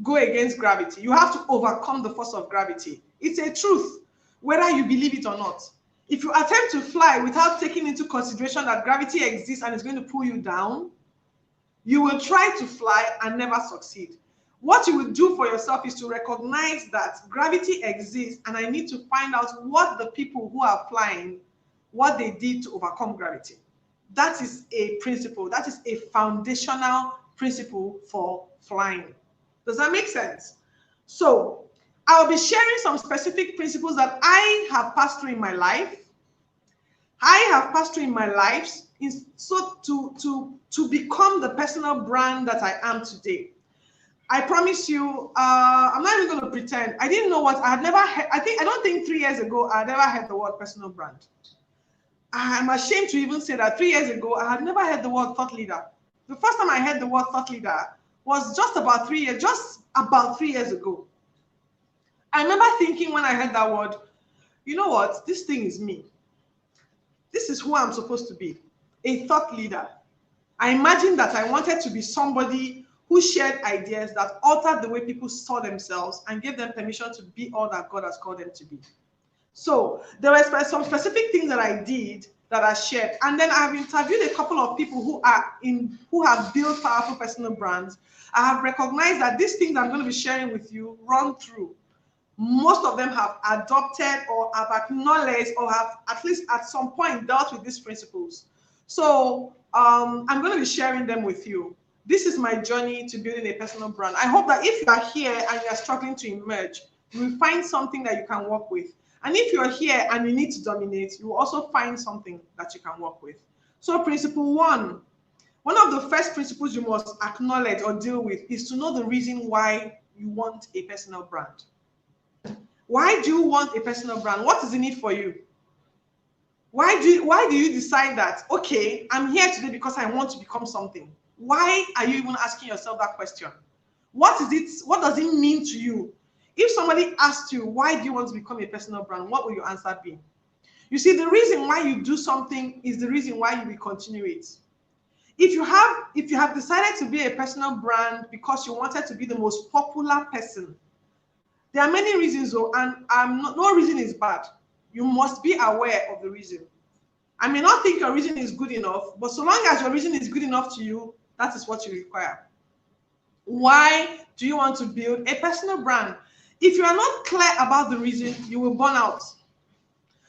go against gravity. You have to overcome the force of gravity. It's a truth, whether you believe it or not. If you attempt to fly without taking into consideration that gravity exists and is going to pull you down, you will try to fly and never succeed. What you will do for yourself is to recognize that gravity exists, and I need to find out what the people who are flying, what they did to overcome gravity. That is a principle. That is a foundational principle for flying. Does that make sense? So I'll be sharing some specific principles that I have passed through in my life. I have passed through in my life so to become the personal brand that I am today. I promise you, I'm not even going to pretend. I didn't know what I had never heard. I don't think 3 years ago I had never heard the word personal brand. I'm ashamed to even say that 3 years ago I had never heard the word thought leader. The first time I heard the word thought leader was just about 3 years ago. I remember thinking when I heard that word, you know what, this thing is me. This is who I'm supposed to be, a thought leader. I imagined that I wanted to be somebody who shared ideas that altered the way people saw themselves and gave them permission to be all that God has called them to be. So there were some specific things that I did that I shared. And then I've interviewed a couple of people who have built powerful personal brands. I have recognized that these things I'm going to be sharing with you run through. Most of them have adopted or have acknowledged or have at least at some point dealt with these principles. So I'm going to be sharing them with you. This is my journey to building a personal brand. I hope that if you are here and you are struggling to emerge, you will find something that you can work with. And if you're here and you need to dominate, you will also find something that you can work with. So principle one of the first principles you must acknowledge or deal with is to know the reason why you want a personal brand. Why do you want a personal brand? What is in it for you? Why do you decide that, okay, I'm here today because I want to become something? Why are you even asking yourself that question? What does it mean to you? If somebody asked you, why do you want to become a personal brand? What will your answer be? You see, the reason why you do something is the reason why you will continue it. If you have decided to be a personal brand because you wanted to be the most popular person, there are many reasons though, and no reason is bad. You must be aware of the reason. I may not think your reason is good enough, but so long as your reason is good enough to you, that is what you require. Why do you want to build a personal brand? If you are not clear about the reason, you will burn out.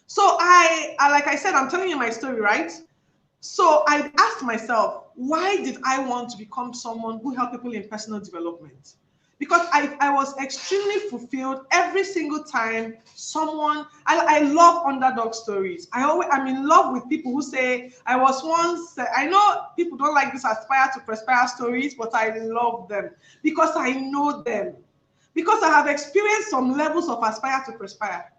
So like I said, I'm telling you my story, right? So I asked myself, why did I want to become someone who helped people in personal development? Because I was extremely fulfilled every single time someone, I love underdog stories. I'm in love with people who say, I was once, I know people don't like this aspire to perspire stories, but I love them because I know them. Because I have experienced some levels of aspire to perspire.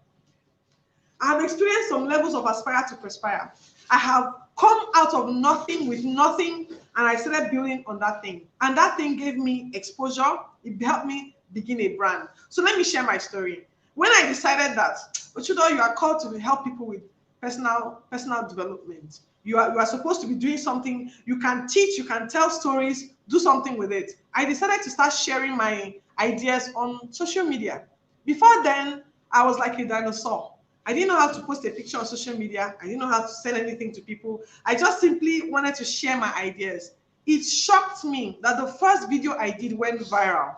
I have experienced some levels of aspire to perspire. I have come out of nothing with nothing, and I started building on that thing. And that thing gave me exposure. It helped me begin a brand. So let me share my story. When I decided that, OCHUDO, you are called to help people with personal development. You are supposed to be doing something. You can teach, you can tell stories, do something with it. I decided to start sharing my ideas on social media. Before then, I was like a dinosaur. I didn't know how to post a picture on social media. I didn't know how to sell anything to people. I just simply wanted to share my ideas. It shocked me that the first video I did went viral.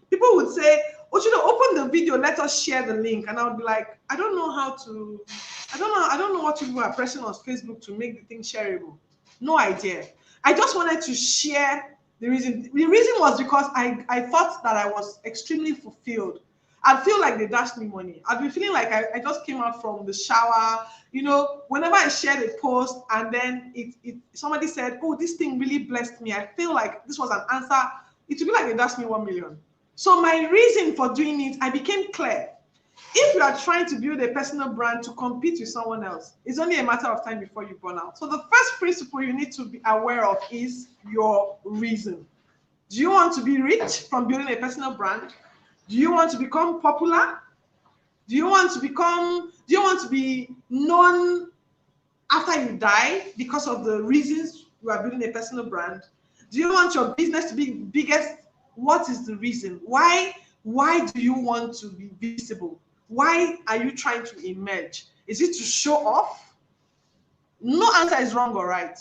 People would say, OCHUDO, open the video, let us share the link. And I would be like, I don't know what people are pressing on Facebook to make the thing shareable. No idea. I just wanted to share the reason. The reason was because I thought that I was extremely fulfilled. I'd feel like they dashed me money. I'd be feeling like I just came out from the shower. You know, whenever I shared a post and then somebody said, oh, this thing really blessed me, I feel like this was an answer. It would be like they dashed me 1 million. So my reason for doing it, I became clear. If you are trying to build a personal brand to compete with someone else, it's only a matter of time before you burn out. So the first principle you need to be aware of is your reason. Do you want to be rich from building a personal brand? Do you want to become popular? Do you want to be known after you die because of the reasons you are building a personal brand? Do you want your business to be biggest? What is the reason? Why do you want to be visible? Why are you trying to emerge? Is it to show off? No answer is wrong or right.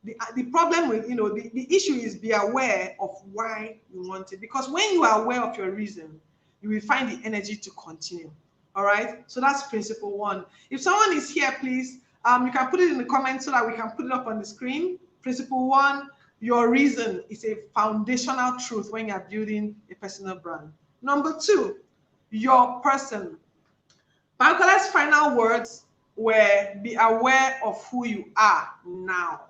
The problem with, the issue is be aware of why you want it. Because when you are aware of your reason, you will find the energy to continue. All right. So that's principle one. If someone is here, please, you can put it in the comments so that we can put it up on the screen. Principle one, your reason is a foundational truth when you're building a personal brand. Number two, your person. Pankola's final words were, be aware of who you are now.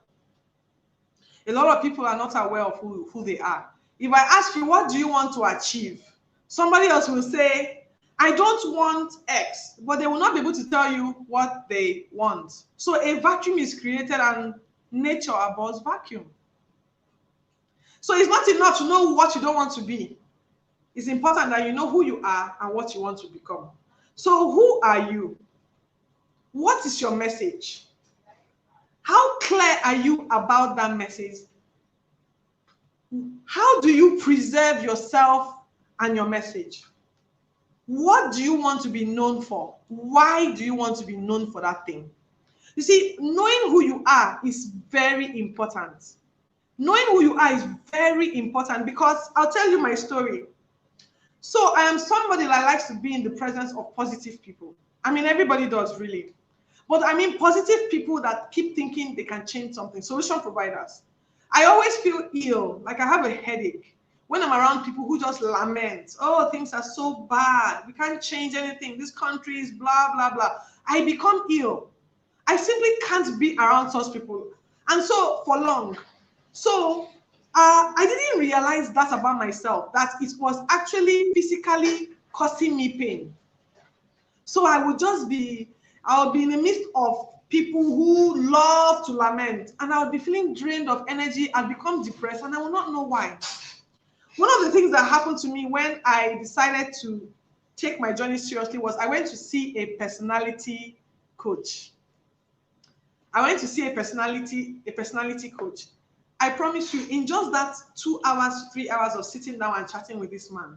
A lot of people are not aware of who they are. If I ask you, what do you want to achieve? Somebody else will say, I don't want X, but they will not be able to tell you what they want. So a vacuum is created and nature abhors vacuum. So it's not enough to know what you don't want to be. It's important that you know who you are and what you want to become. So who are you? What is your message? How clear are you about that message? How do you preserve yourself and your message? What do you want to be known for? Why do you want to be known for that thing? You see, knowing who you are is very important. Knowing who you are is very important because I'll tell you my story. So I am somebody that likes to be in the presence of positive people. I mean, everybody does really. But I mean positive people that keep thinking they can change something, solution providers. I always feel ill, like I have a headache when I'm around people who just lament, oh, things are so bad, we can't change anything, this country is blah, blah, blah. I become ill. I simply can't be around such people. And so for long. So I didn't realize that about myself, that it was actually physically causing me pain. So I'll be in the midst of people who love to lament, and I'll be feeling drained of energy and become depressed, and I will not know why. One of the things that happened to me when I decided to take my journey seriously was I went to see a personality coach. I went to see a personality coach. I promise you, in just that 2 hours, 3 hours of sitting down and chatting with this man,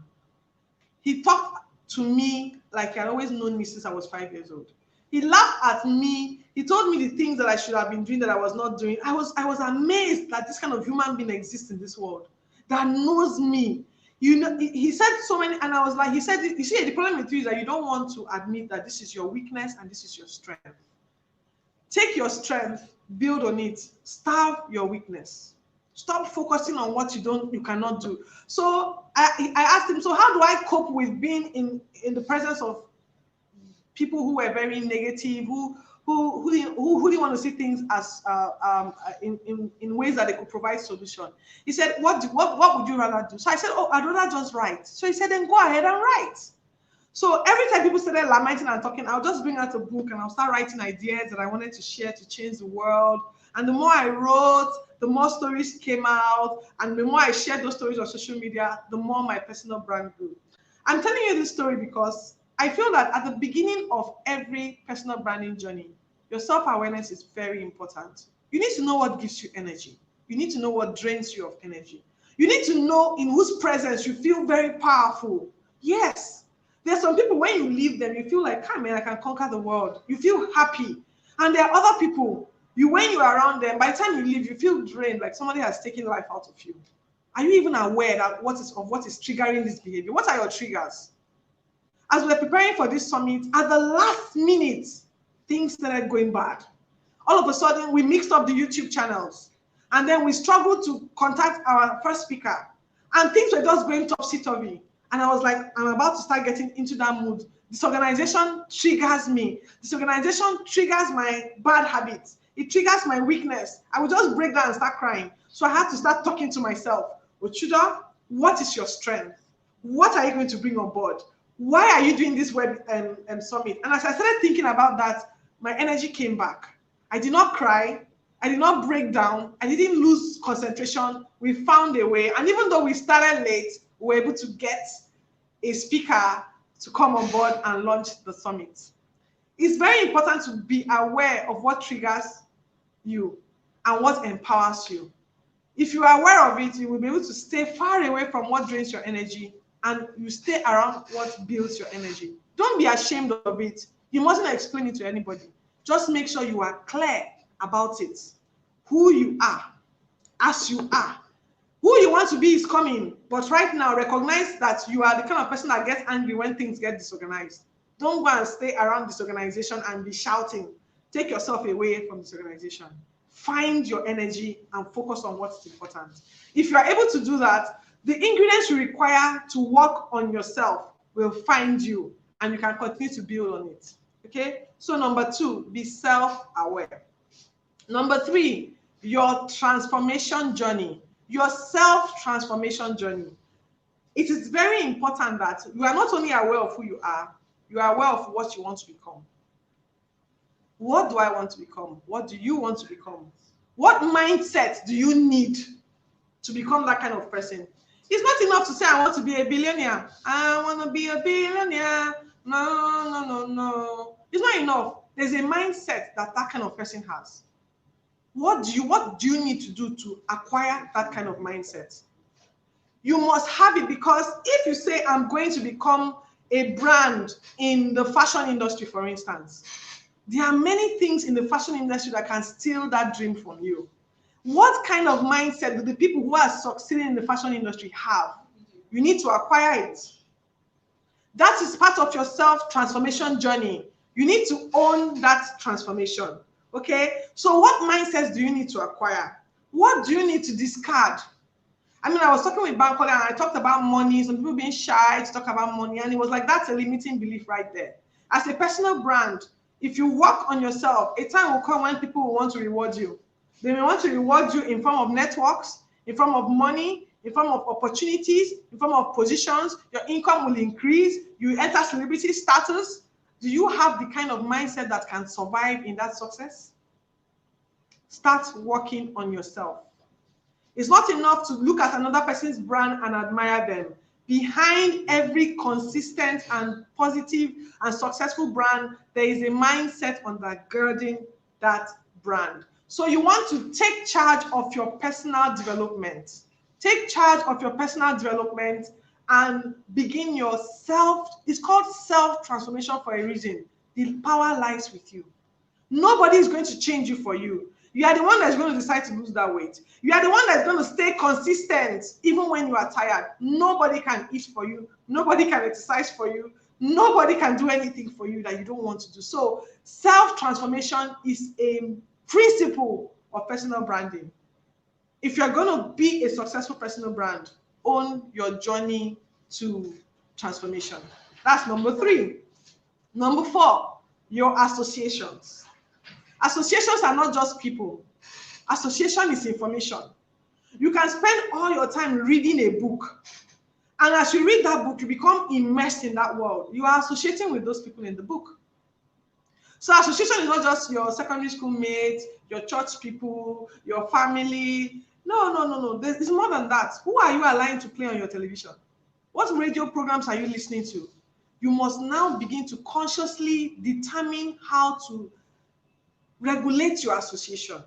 he talked to me like he had always known me since I was 5 years old. He laughed at me. He told me the things that I should have been doing that I was not doing. I was amazed that this kind of human being exists in this world, that knows me. You know, he said so many, and I was like, he said, you see, the problem with you is that you don't want to admit that this is your weakness and this is your strength. Take your strength, build on it, starve your weakness. Stop focusing on what you cannot do. So I asked him, so how do I cope with being in the presence of people who were very negative, who didn't want to see things as in ways that they could provide solution? He said, what would you rather do? So I said, oh, I'd rather just write. So he said, then go ahead and write. So every time people started lamenting and talking, I'll just bring out a book and I'll start writing ideas that I wanted to share to change the world. And the more I wrote, the more stories came out. And the more I shared those stories on social media, the more my personal brand grew. I'm telling you this story because I feel that at the beginning of every personal branding journey, your self-awareness is very important. You need to know what gives you energy. You need to know what drains you of energy. You need to know in whose presence you feel very powerful. Yes. There's some people, when you leave them, you feel like, come man, I can conquer the world. You feel happy. And there are other people, when you're around them, by the time you leave, you feel drained, like somebody has taken life out of you. Are you even aware that what is triggering this behavior? What are your triggers? As we're preparing for this summit, at the last minute, things started going bad. All of a sudden, we mixed up the YouTube channels. And then we struggled to contact our first speaker. And things were just going topsy-turvy. And I was like, I'm about to start getting into that mood. This organization triggers me. This organization triggers my bad habits. It triggers my weakness. I would just break down and start crying. So I had to start talking to myself. OCHUDO, what is your strength? What are you going to bring on board? Why are you doing this web summit? And as I started thinking about that, my energy came back. I did not cry. I did not break down. I didn't lose concentration. We found a way. And even though we started late, we were able to get a speaker to come on board and launch the summit. It's very important to be aware of what triggers you and what empowers you. If you are aware of it, you will be able to stay far away from what drains your energy and you stay around what builds your energy. Don't be ashamed of it. You mustn't explain it to anybody. Just make sure you are clear about it. Who you are, as you are. Who you want to be is coming, but right now recognize that you are the kind of person that gets angry when things get disorganized. Don't go and stay around disorganization and be shouting. Take yourself away from disorganization. Find your energy and focus on what's important. If you are able to do that, the ingredients you require to work on yourself will find you and you can continue to build on it. Okay? So number 2, be self-aware. Number 3, your transformation journey. Your self-transformation journey. It is very important that you are not only aware of who you are aware of what you want to become. What do I want to become? What do you want to become? What mindset do you need to become that kind of person? It's not enough to say, I want to be a billionaire. I want to be a billionaire. No. It's not enough. There's a mindset that kind of person has. What do you need to do to acquire that kind of mindset? You must have it, because if you say, I'm going to become a brand in the fashion industry, for instance, there are many things in the fashion industry that can steal that dream from you. What kind of mindset do the people who are succeeding in the fashion industry have? You need to acquire it. That is part of your self-transformation journey. You need to own that transformation. Okay, so what mindsets do you need to acquire? What do you need to discard? I mean, I was talking with Bankole and I talked about money, some people being shy to talk about money, and it was like, that's a limiting belief right there. As a personal brand, if you work on yourself, a time will come when people will want to reward you. They may want to reward you in form of networks, in form of money, in form of opportunities, in form of positions. Your income will increase. You enter celebrity status. Do you have the kind of mindset that can survive in that success? Start working on yourself. It's not enough to look at another person's brand and admire them. Behind every consistent and positive and successful brand, there is a mindset undergirding that brand. So you want to take charge of your personal development. Take charge of your personal development and begin your it's called self-transformation for a reason. The power lies with you. Nobody is going to change you for you. You are the one that's going to decide to lose that weight. You are the one that's going to stay consistent even when you are tired. Nobody can eat for you. Nobody can exercise for you. Nobody can do anything for you that you don't want to do. So self-transformation is a principle of personal branding. If you're going to be a successful personal brand, own your journey to transformation. That's number 3. Number 4, your associations. Associations are not just people. Association is information. You can spend all your time reading a book, and as you read that book, you become immersed in that world. You are associating with those people in the book. So association is not just your secondary school mates, your church people, your family. No. It's more than that. Who are you aligned to play on your television? What radio programs are you listening to? You must now begin to consciously determine how to regulate your association.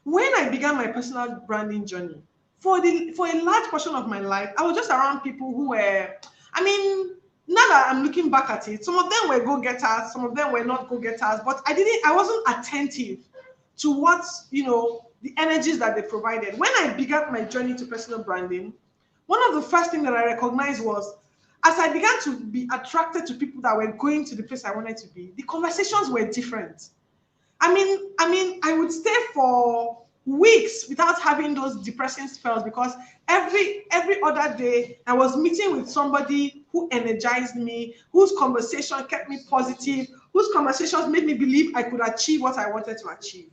When I began my personal branding journey, for a large portion of my life, I was just around people who were, now that I'm looking back at it, some of them were go-getters, some of them were not go-getters, but I wasn't attentive to what, the energies that they provided. When I began my journey to personal branding, one of the first things that I recognized was, as I began to be attracted to people that were going to the place I wanted to be, the conversations were different. I would stay for weeks without having those depressing spells, because every other day I was meeting with somebody who energized me, whose conversation kept me positive, whose conversations made me believe I could achieve what I wanted to achieve.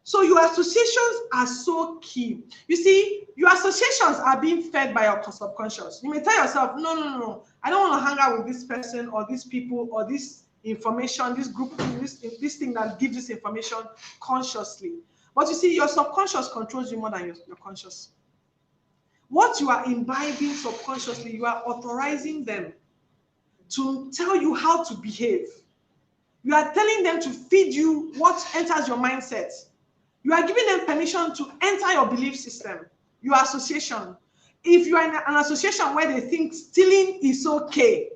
So your associations are so key. You see, your associations are being fed by your subconscious. You may tell yourself, no, I don't want to hang out with this person or these people or this information, this group, this thing that gives this information consciously. But you see, your subconscious controls you more than your conscious. What you are imbibing subconsciously, you are authorizing them to tell you how to behave. You are telling them to feed you what enters your mindset. You are giving them permission to enter your belief system, your association. If you are in an association where they think stealing is okay,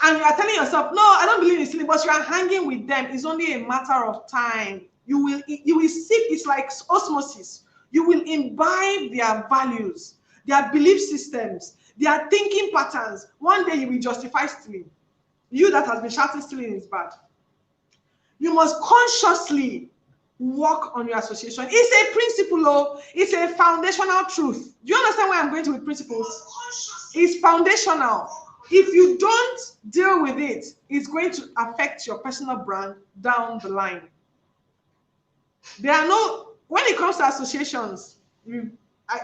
and you are telling yourself, no, I don't believe in stealing, but you are hanging with them, it's only a matter of time. You will see, it's like osmosis. You will imbibe their values, their belief systems, their thinking patterns. One day you will justify stealing. You that has been shouting stealing is bad. You must consciously work on your association. It's a principle, it's a foundational truth. Do you understand where I'm going to with principles? It's foundational. If you don't deal with it, it's going to affect your personal brand down the line. When it comes to associations,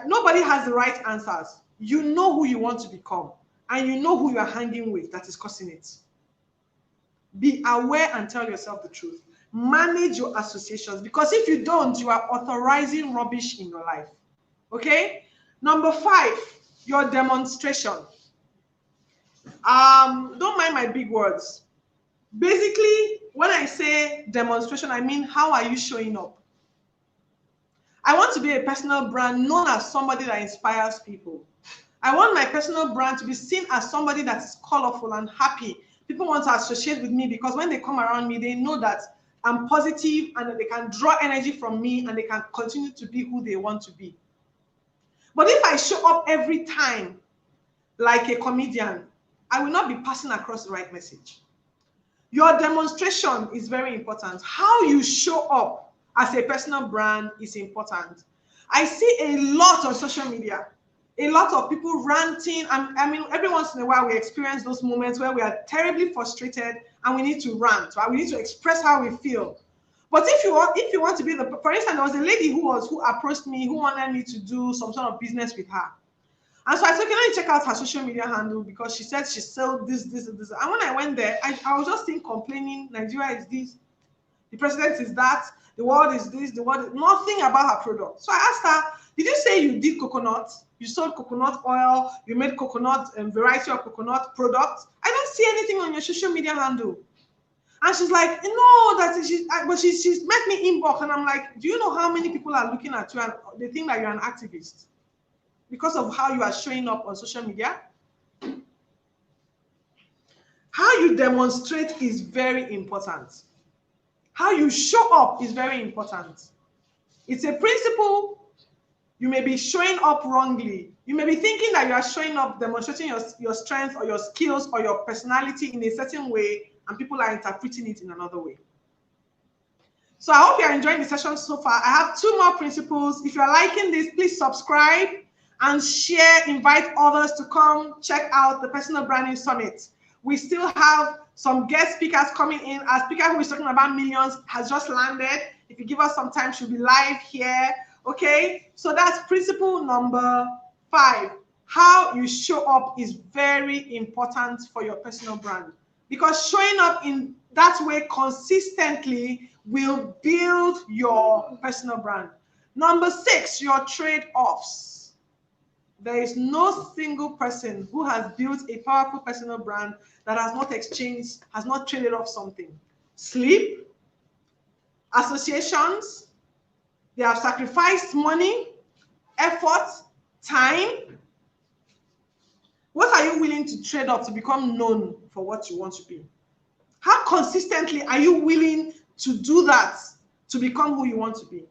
nobody has the right answers. You know who you want to become, and you know who you are hanging with that is causing it. Be aware and tell yourself the truth. Manage your associations, because if you don't, you are authorizing rubbish in your life. Okay? Number 5, your demonstration. Don't mind my big words. Basically, when I say demonstration, I mean, how are you showing up? I want to be a personal brand known as somebody that inspires people. I want my personal brand to be seen as somebody that is colorful and happy. People want to associate with me because when they come around me, they know that I'm positive and that they can draw energy from me and they can continue to be who they want to be. But if I show up every time like a comedian, I will not be passing across the right message. Your demonstration is very important. How you show up as a personal brand is important. I see a lot on social media, a lot of people ranting. Every once in a while we experience those moments where we are terribly frustrated and we need to rant, right? We need to express how we feel. But if you want to be for instance, there was a lady who approached me, who wanted me to do some sort of business with her. And so I said, okay, let me check out her social media handle, because she said she sold this, this, and this. And when I went there, I was just complaining, Nigeria is this, the president is that, the world is this, the world is nothing about her product. So I asked her, did you say you did coconut? You sold coconut oil, you made coconut and variety of coconut products? I don't see anything on your social media handle. And she's like, no, but she's met me inbox, and I'm like, do you know how many people are looking at you and they think that you're an activist because of how you are showing up on social media? How you demonstrate is very important. How you show up is very important. It's a principle. You may be showing up wrongly. You may be thinking that you are showing up, demonstrating your strength or your skills or your personality in a certain way, and people are interpreting it in another way. So I hope you're enjoying the session so far. I have 2 more principles. If you're liking this, please subscribe and share, invite others to come check out the Personal Branding Summit. We still have some guest speakers coming in. Our speaker who is talking about millions has just landed. If you give us some time, she'll be live here. Okay, so that's principle number 5. How you show up is very important for your personal brand, because showing up in that way consistently will build your personal brand. Number 6, your trade-offs. There is no single person who has built a powerful personal brand that has not traded off something. Sleep, associations, they have sacrificed money, effort, time. What are you willing to trade off to become known for what you want to be? How consistently are you willing to do that to become who you want to be?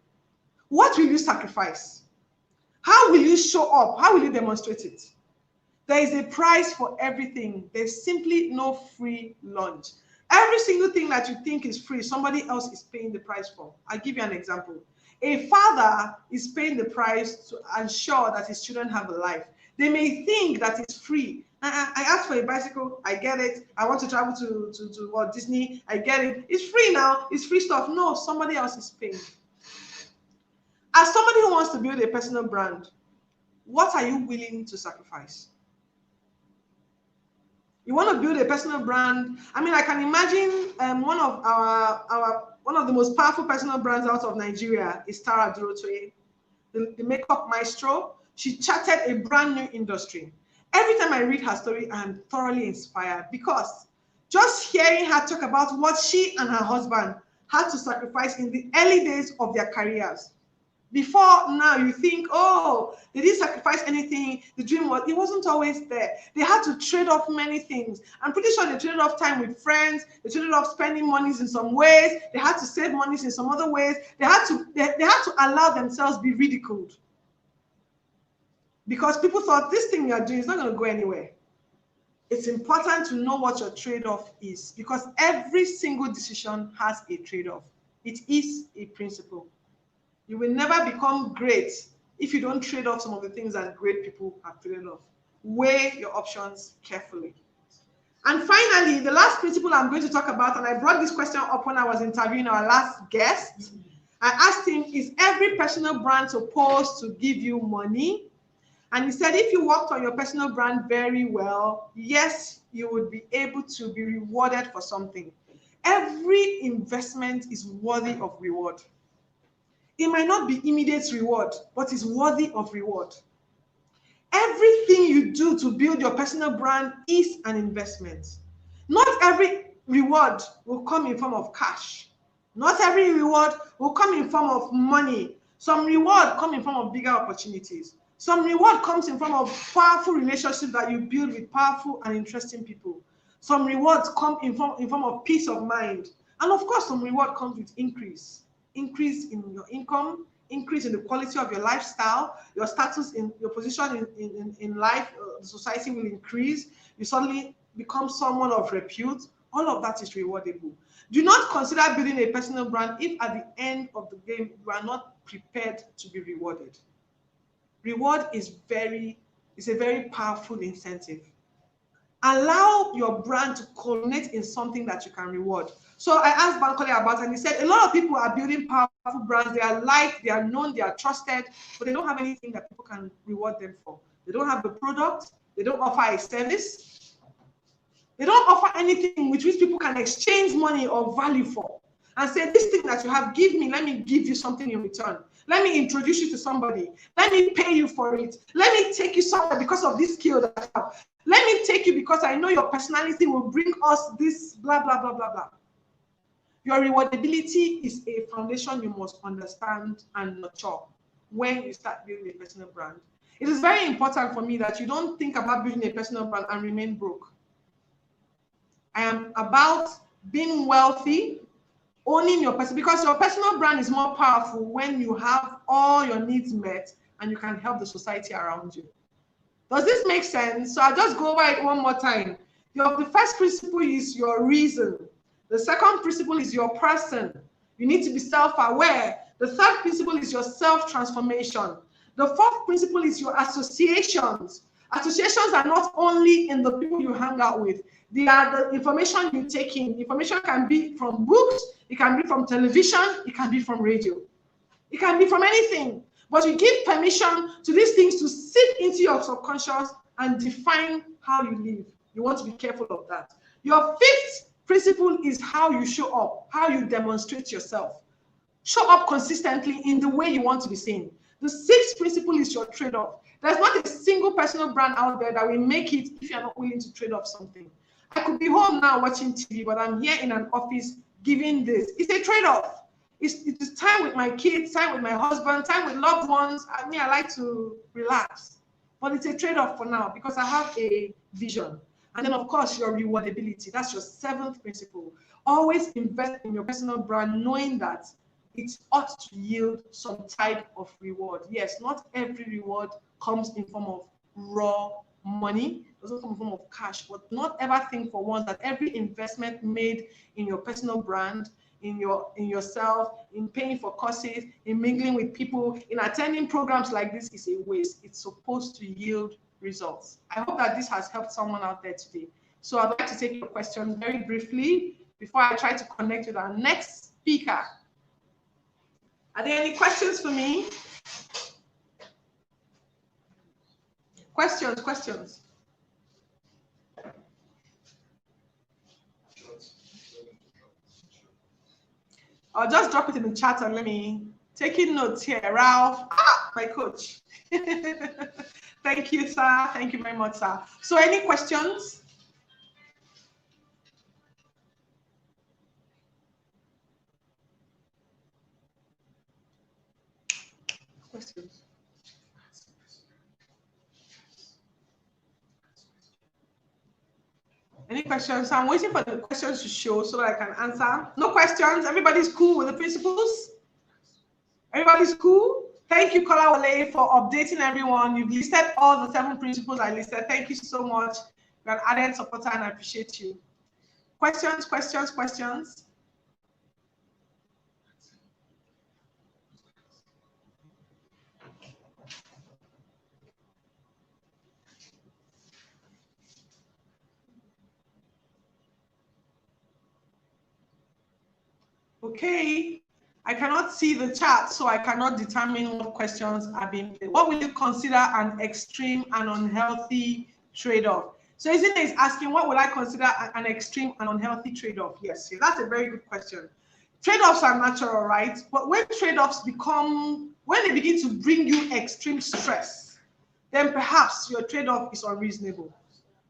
What will you sacrifice? How will you show up? How will you demonstrate it? There is a price for everything. There's simply no free lunch. Every single thing that you think is free, somebody else is paying the price for. I'll give you an example. A father is paying the price to ensure that his children have a life. They may think that it's free. I asked for a bicycle, I get it. I want to travel to Disney, I get it. It's free now, it's free stuff. No, somebody else is paying. As somebody who wants to build a personal brand, what are you willing to sacrifice? You want to build a personal brand. I mean, I can imagine one of the most powerful personal brands out of Nigeria is Tara Durotoye, the makeup maestro. She charted a brand new industry. Every time I read her story, I'm thoroughly inspired, because just hearing her talk about what she and her husband had to sacrifice in the early days of their careers. Before now, you think, oh, they didn't sacrifice anything. The dream it wasn't always there. They had to trade off many things. I'm pretty sure they traded off time with friends. They traded off spending monies in some ways. They had to save monies in some other ways. They had to allow themselves be ridiculed, because people thought this thing you're doing is not going to go anywhere. It's important to know what your trade-off is, because every single decision has a trade-off. It is a principle. You will never become great if you don't trade off some of the things that great people have traded off. Weigh your options carefully. And finally, the last principle I'm going to talk about, and I brought this question up when I was interviewing our last guest. I asked him, is every personal brand supposed to give you money? And he said, if you worked on your personal brand very well, yes, you would be able to be rewarded for something. Every investment is worthy of reward. It might not be immediate reward, but it's worthy of reward. Everything you do to build your personal brand is an investment. Not every reward will come in form of cash. Not every reward will come in form of money. Some reward come in form of bigger opportunities. Some reward comes in form of powerful relationships that you build with powerful and interesting people. Some rewards come in form of peace of mind. And of course, some reward comes with increase in your income, increase in the quality of your lifestyle, your status in your position in life, the society will increase. You suddenly become someone of repute. All of that is rewardable. Do not consider building a personal brand if at the end of the game you are not prepared to be rewarded. Reward is a very powerful incentive. Allow your brand to culminate in something that you can reward. So I asked Bankole about it, and he said a lot of people are building powerful brands. They are liked, they are known, they are trusted, but they don't have anything that people can reward them for. They don't have the product, they don't offer a service, they don't offer anything with which people can exchange money or value for and say, this thing that you have, give me, let me give you something in return. Let me introduce you to somebody. Let me pay you for it. Let me take you somewhere because of this skill that I have. Let me take you because I know your personality will bring us this blah, blah, blah, blah, blah. Your rewardability is a foundation you must understand and nurture when you start building a personal brand. It is very important for me that you don't think about building a personal brand and remain broke. I am about being wealthy owning your person, because your personal brand is more powerful when you have all your needs met and you can help the society around you. Does this make sense? So I'll just go over it one more time. The first principle is your reason. The second principle is your person. You need to be self-aware. The third principle is your self-transformation. The fourth principle is your associations. Associations are not only in the people you hang out with. They are the information you take in. Information can be from books, it can be from television, it can be from radio. It can be from anything. But you give permission to these things to seep into your subconscious and define how you live. You want to be careful of that. Your fifth principle is how you show up, how you demonstrate yourself. Show up consistently in the way you want to be seen. The sixth principle is your trade-off. There's not a single personal brand out there that will make it if you're not willing to trade off something. I could be home now watching TV, but I'm here in an office giving this. It's a trade-off. It is time with my kids, time with my husband, time with loved ones. I mean, I like to relax. But it's a trade-off for now because I have a vision. And then, of course, your rewardability. That's your seventh principle. Always invest in your personal brand, knowing that it ought to yield some type of reward. Yes, not every reward comes in form of raw money, doesn't come in form of cash, but not ever think for once that every investment made in your personal brand, in yourself, in paying for courses, in mingling with people, in attending programs like this is a waste. It's supposed to yield results. I hope that this has helped someone out there today. So I'd like to take your question very briefly before I try to connect with our next speaker. Are there any questions for me? Questions. I'll just drop it in the chat and let me taking notes here. Ralph, my coach. Thank you, sir. Thank you very much, sir. So any questions? Questions? Any questions? So I'm waiting for the questions to show so that I can answer. No questions? Everybody's cool with the principles? Everybody's cool? Thank you, Kolawole, for updating everyone. You've listed all the 7 principles I listed. Thank you so much. You're an added supporter and I appreciate you. Questions? Okay, I cannot see the chat, so I cannot determine what questions are being played. What will you consider an extreme and unhealthy trade-off? So Izine is asking, what would I consider an extreme and unhealthy trade-off? Yes, that's a very good question. Trade-offs are natural, right? But when trade-offs when they begin to bring you extreme stress, then perhaps your trade-off is unreasonable.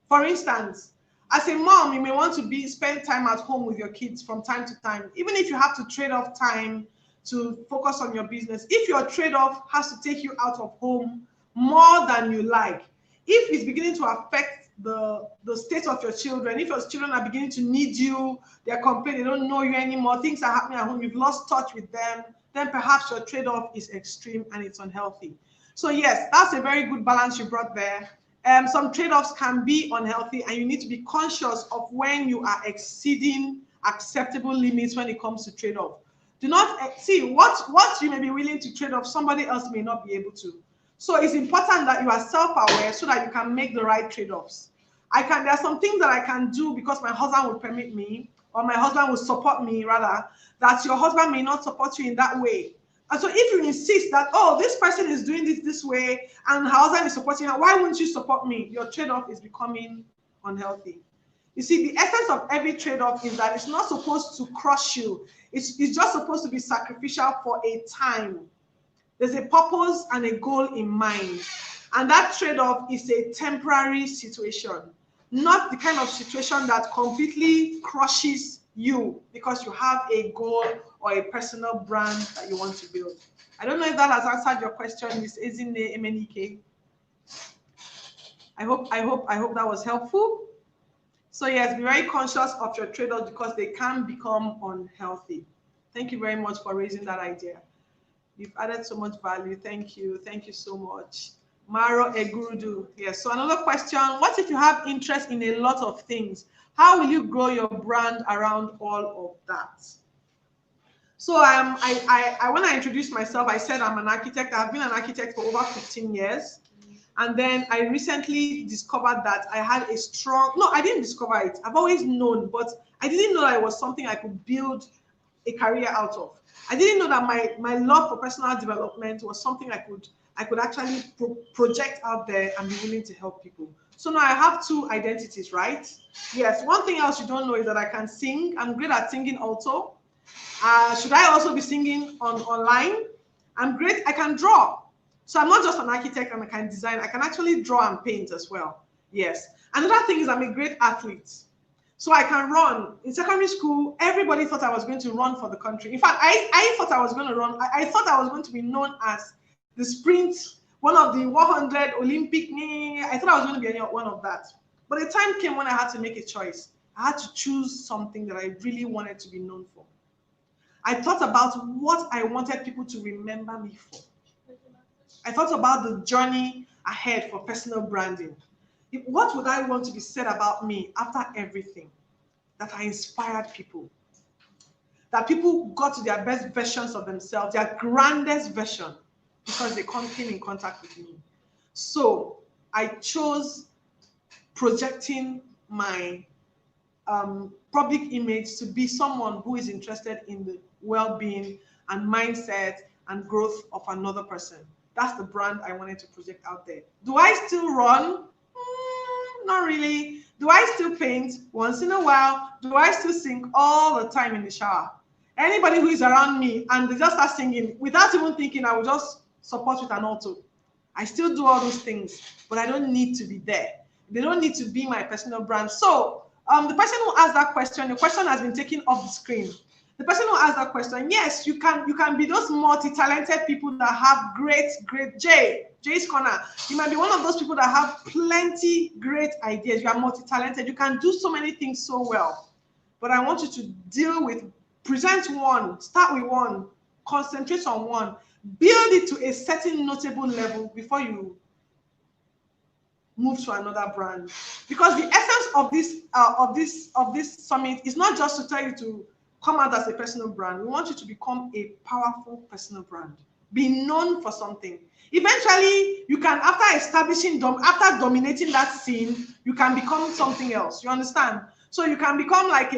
For instance, as a mom, you may want to spend time at home with your kids from time to time, even if you have to trade off time to focus on your business. If your trade-off has to take you out of home more than you like, if it's beginning to affect the state of your children, if your children are beginning to need you, they're complaining, they don't know you anymore, things are happening at home, you've lost touch with them, then perhaps your trade-off is extreme and it's unhealthy. So yes, that's a very good balance you brought there. Some trade-offs can be unhealthy and you need to be conscious of when you are exceeding acceptable limits when it comes to trade-off. Do not see what you may be willing to trade off, somebody else may not be able to. So it's important that you are self-aware so that you can make the right trade-offs. There are some things that I can do because my husband will permit me, or my husband will support me rather, that your husband may not support you in that way. And so if you insist that, oh, this person is doing this way and her husband is supporting her, why wouldn't you support me? Your trade-off is becoming unhealthy. You see, the essence of every trade-off is that it's not supposed to crush you. It's just supposed to be sacrificial for a time. There's a purpose and a goal in mind. And that trade-off is a temporary situation, not the kind of situation that completely crushes you because you have a goal or a personal brand that you want to build. I don't know if that has answered your question, Ms. Ezine Emenike. I hope that was helpful. So yes, be very conscious of your trade-offs because they can become unhealthy. Thank you very much for raising that idea. You've added so much value. Thank you. Thank you so much. Maro Egurudu. Yes. So another question. What if you have interest in a lot of things? How will you grow your brand around all of that? So when I introduced myself, I said I'm an architect. I've been an architect for over 15 years. And then I recently discovered that I had a strong, no, I didn't discover it. I've always known, but I didn't know that it was something I could build a career out of. I didn't know that my love for personal development was something I could actually project out there and be willing to help people. So now I have two identities, right? Yes. One thing else you don't know is that I can sing. I'm great at singing also. Should I also be singing online? I'm great. I can draw. So I'm not just an architect and I can design. I can actually draw and paint as well. Yes. Another thing is I'm a great athlete. So I can run. In secondary school, everybody thought I was going to run for the country. In fact, I thought I was going to run. I thought I was going to be known as the sprint, one of the 100 Olympic. I thought I was going to be one of that. But the time came when I had to make a choice. I had to choose something that I really wanted to be known for. I thought about what I wanted people to remember me for. I thought about the journey ahead for personal branding. What would I want to be said about me after everything? That I inspired people. That people got to their best versions of themselves, their grandest version, because they came in contact with me. So I chose projecting my public image to be someone who is interested in the well-being and mindset and growth of another person. That's the brand I wanted to project out there. Do I still run? Not really. Do I still paint? Once in a while. Do I still sing all the time in the shower? Anybody who is around me and they just start singing without even thinking, I will just support with an alto. I still do all those things, but I don't need to be there. They don't need to be my personal brand. So the person who asked that question, the question has been taken off the screen. The person who asked that question, yes, you can be those multi-talented people that have great Jay's Corner. You might be one of those people that have plenty great ideas. You are multi-talented. You can do so many things so well. But I want you to present one, start with one, concentrate on one, build it to a certain notable level before you move to another brand. Because the essence of this summit is not just to tell you to come out as a personal brand. We want you to become a powerful personal brand. Be known for something. Eventually, you can, after dominating that scene, you can become something else. You understand? So you can become like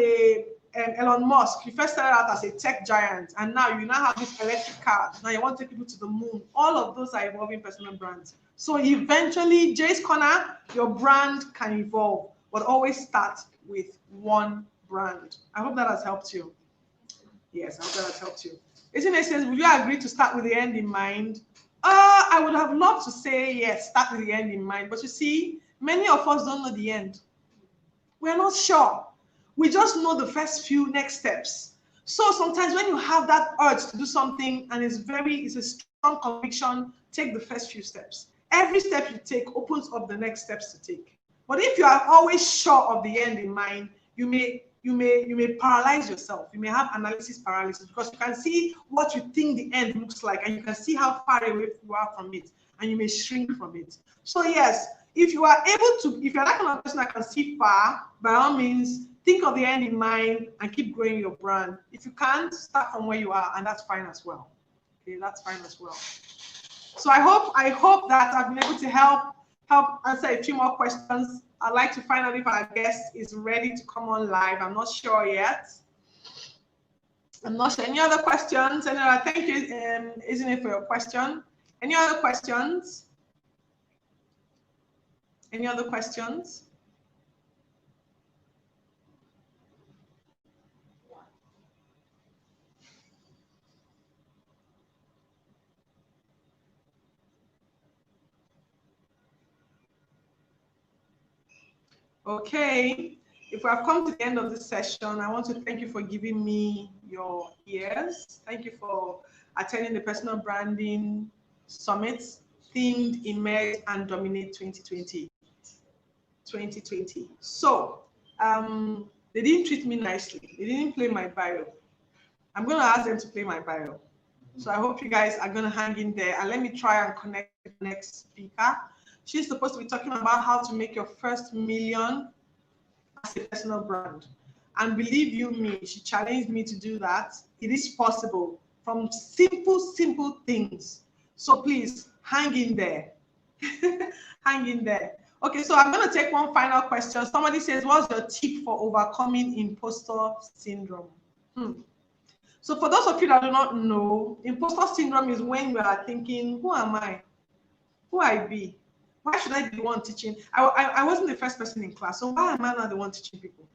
Elon Musk. You first started out as a tech giant, and now you have this electric car. Now you want to take people to the moon. All of those are evolving personal brands. So eventually, Jay's Corner, your brand can evolve, but always start with one brand. I hope that has helped you. Yes, I hope that has helped you. Isn't it says, would you agree to start with the end in mind? I would have loved to say yes, start with the end in mind. But you see, many of us don't know the end. We're not sure. We just know the first few next steps. So sometimes when you have that urge to do something and it's a strong conviction, take the first few steps. Every step you take opens up the next steps to take. But if you are always sure of the end in mind, you may paralyze yourself. You may have analysis paralysis because you can see what you think the end looks like and you can see how far away you are from it and you may shrink from it. So yes, if you are able to, if you're that kind of person that can see far, by all means, think of the end in mind and keep growing your brand. If you can't, start from where you are and that's fine as well. Okay, that's fine as well. So I hope that I've been able to help answer a few more questions. I'd like to find out if our guest is ready to come on live. I'm not sure yet. I'm not sure. Any other questions? Thank you, isn't it, for your question? Any other questions? Any other questions? Okay, if we have come to the end of this session, I want to thank you for giving me your ears. Thank you for attending the Personal Branding Summit themed Emerge and Dominate 2020. So, they didn't treat me nicely. They didn't play my bio. I'm going to ask them to play my bio. So I hope you guys are going to hang in there, and let me try and connect with the next speaker. She's supposed to be talking about how to make your first million as a personal brand. And believe you me, she challenged me to do that. It is possible from simple things. So please hang in there. Hang in there. Okay, so I'm going to take one final question. Somebody says, what's your tip for overcoming imposter syndrome? So for those of you that do not know, imposter syndrome is when you are thinking, who am I? Who I be? Why should I be the one teaching? I wasn't the first person in class, so why am I not the one teaching people?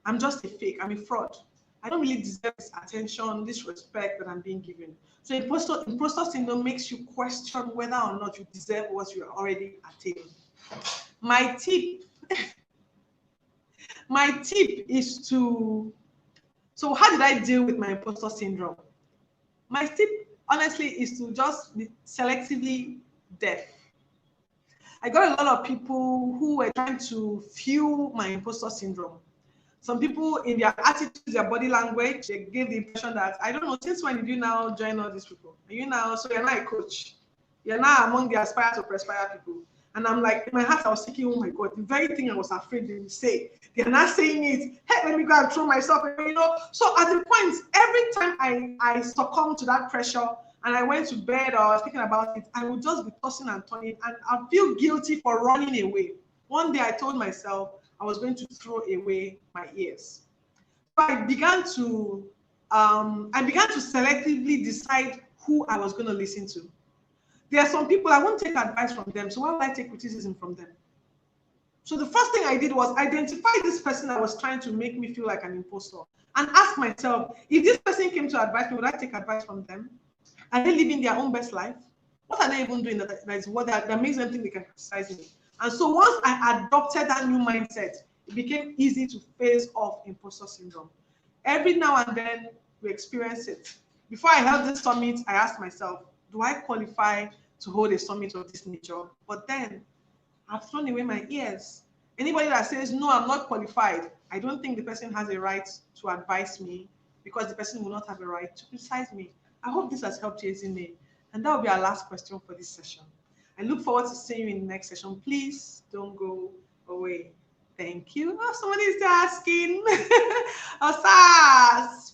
I'm just a fake. I'm a fraud. I don't really deserve this attention, this respect that I'm being given. So imposter syndrome makes you question whether or not you deserve what you already attained. My tip is to, so how did I deal with my imposter syndrome? My tip, honestly, is to just be selectively deaf. I got a lot of people who were trying to fuel my imposter syndrome. Some people, in their attitudes, their body language, they gave the impression that, I don't know, since when did you now join all these people? Are you now, so you're not a coach. You're now among the aspire to perspire people. And I'm like, in my heart, I was thinking, oh my God, the very thing I was afraid they would say. They're not saying it. Hey, let me go and throw myself, you know. So at the point, every time I succumbed to that pressure and I went to bed or I was thinking about it, I would just be tossing and turning and I feel guilty for running away. One day I told myself I was going to throw away my ears. So I began to selectively decide who I was going to listen to. There are some people I won't take advice from them, so why would I take criticism from them? So the first thing I did was identify this person that was trying to make me feel like an imposter and ask myself, if this person came to advise me, would I take advice from them? Are they living their own best life? What are they even doing that is what that makes them think they can criticize me? And so once I adopted that new mindset, it became easy to face off imposter syndrome. Every now and then we experience it. Before I held this summit, I asked myself, do I qualify to hold a summit of this nature? But then I've thrown away my ears. Anybody that says, no, I'm not qualified, I don't think the person has a right to advise me because the person will not have a right to criticize me. I hope this has helped you, Ezine. And that will be our last question for this session. I look forward to seeing you in the next session. Please don't go away. Thank you. Oh, somebody is asking. Osas.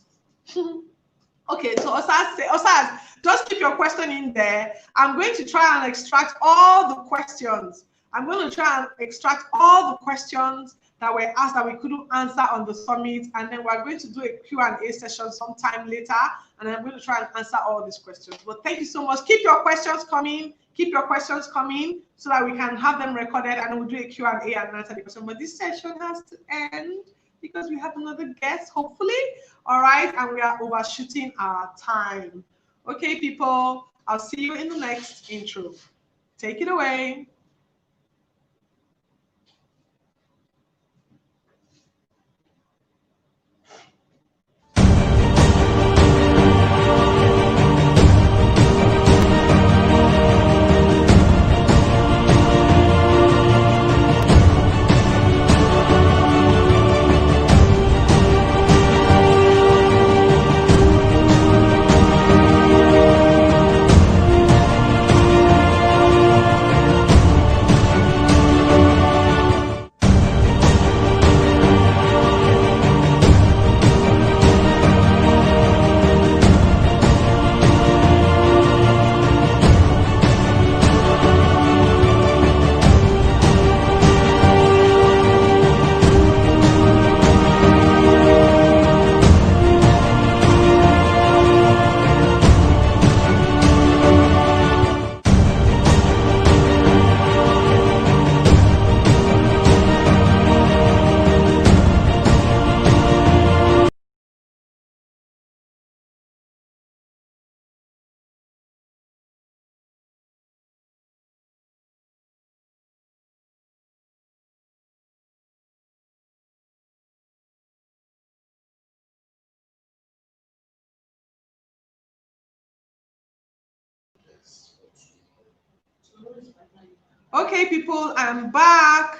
Okay, so Osas, just keep your question in there. I'm going to try and extract all the questions. I'm going to try and extract all the questions that were asked that we couldn't answer on the summit, and then we're going to do a Q&A session sometime later, and I'm going to try and answer all these questions. But thank you so much. Keep your questions coming. Keep your questions coming so that we can have them recorded, and we'll do a Q&A and answer the question. But this session has to end because we have another guest, hopefully. All right, and we are overshooting our time. Okay, people, I'll see you in the next intro. Take it away. Okay, people, I'm back.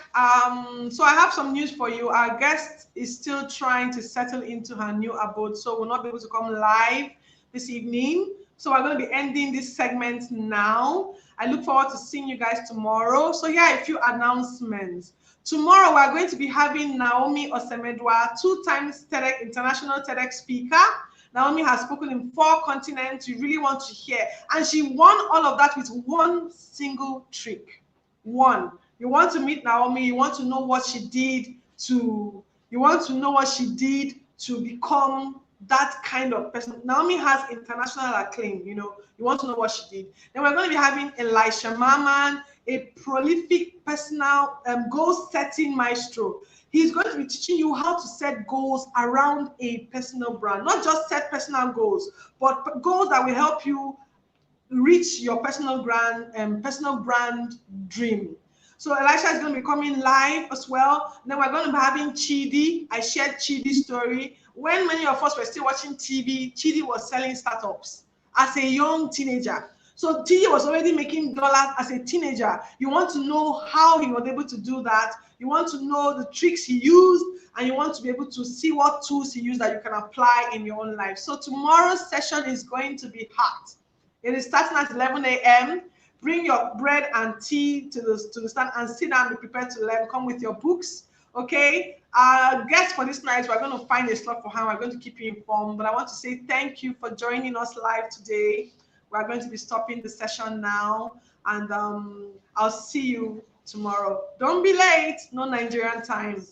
So I have some news for you. Our guest is still trying to settle into her new abode, so we'll not be able to come live this evening. So we're going to be ending this segment now. I look forward to seeing you guys tomorrow. So here are a few announcements. Tomorrow we're going to be having Naomi Osemedwa, 2 times TEDx international TEDx speaker. Naomi has spoken in 4 continents. You really want to hear, and she won all of that with one single trick. One, you want to meet Naomi, you want to know what she did to become that kind of person. Naomi has international acclaim, you want to know what she did. Then we're going to be having Elisha Maman, a prolific personal goal setting maestro. He's going to be teaching you how to set goals around a personal brand, not just set personal goals, but goals that will help you reach your personal brand dream. So Elisha is going to be coming live as well. Then we're going to be having Chidi. I shared Chidi's story. When many of us were still watching TV, Chidi was selling startups as a young teenager. So Chidi was already making dollars as a teenager. You want to know how he was able to do that. You want to know the tricks he used, and you want to be able to see what tools he used that you can apply in your own life. So tomorrow's session is going to be hot. It is starting at 11 a.m. Bring your bread and tea to the stand and sit down and be prepared to learn. Come with your books, okay? Our guest for this night, we're going to find a slot for her. We're going to keep you informed. But I want to say thank you for joining us live today. We're going to be stopping the session now, and I'll see you tomorrow. Don't be late. No Nigerian time.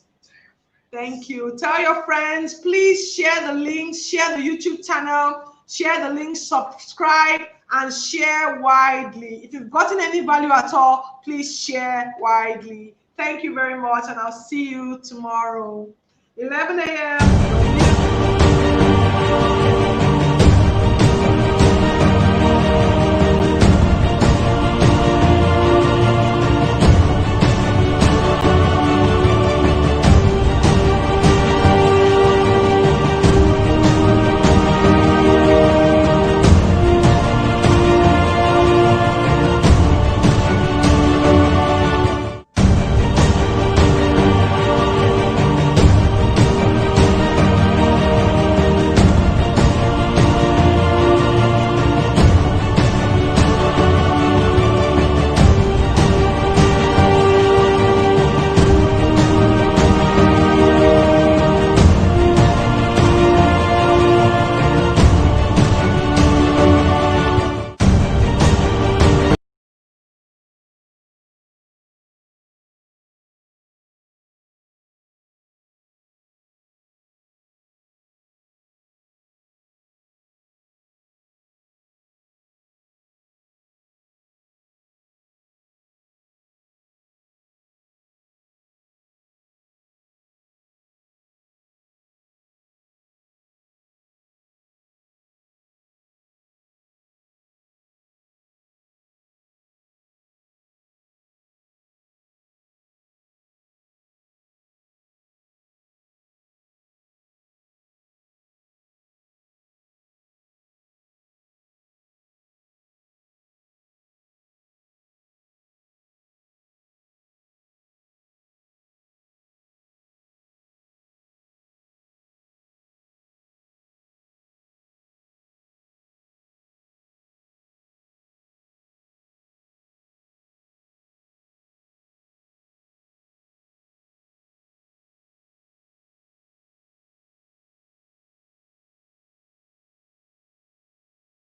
Thank you. Tell your friends. Please share the links. Share the YouTube channel. Share the link, subscribe, and share widely. If you've gotten any value at all, please share widely. Thank you very much, and I'll see you tomorrow, 11 a.m.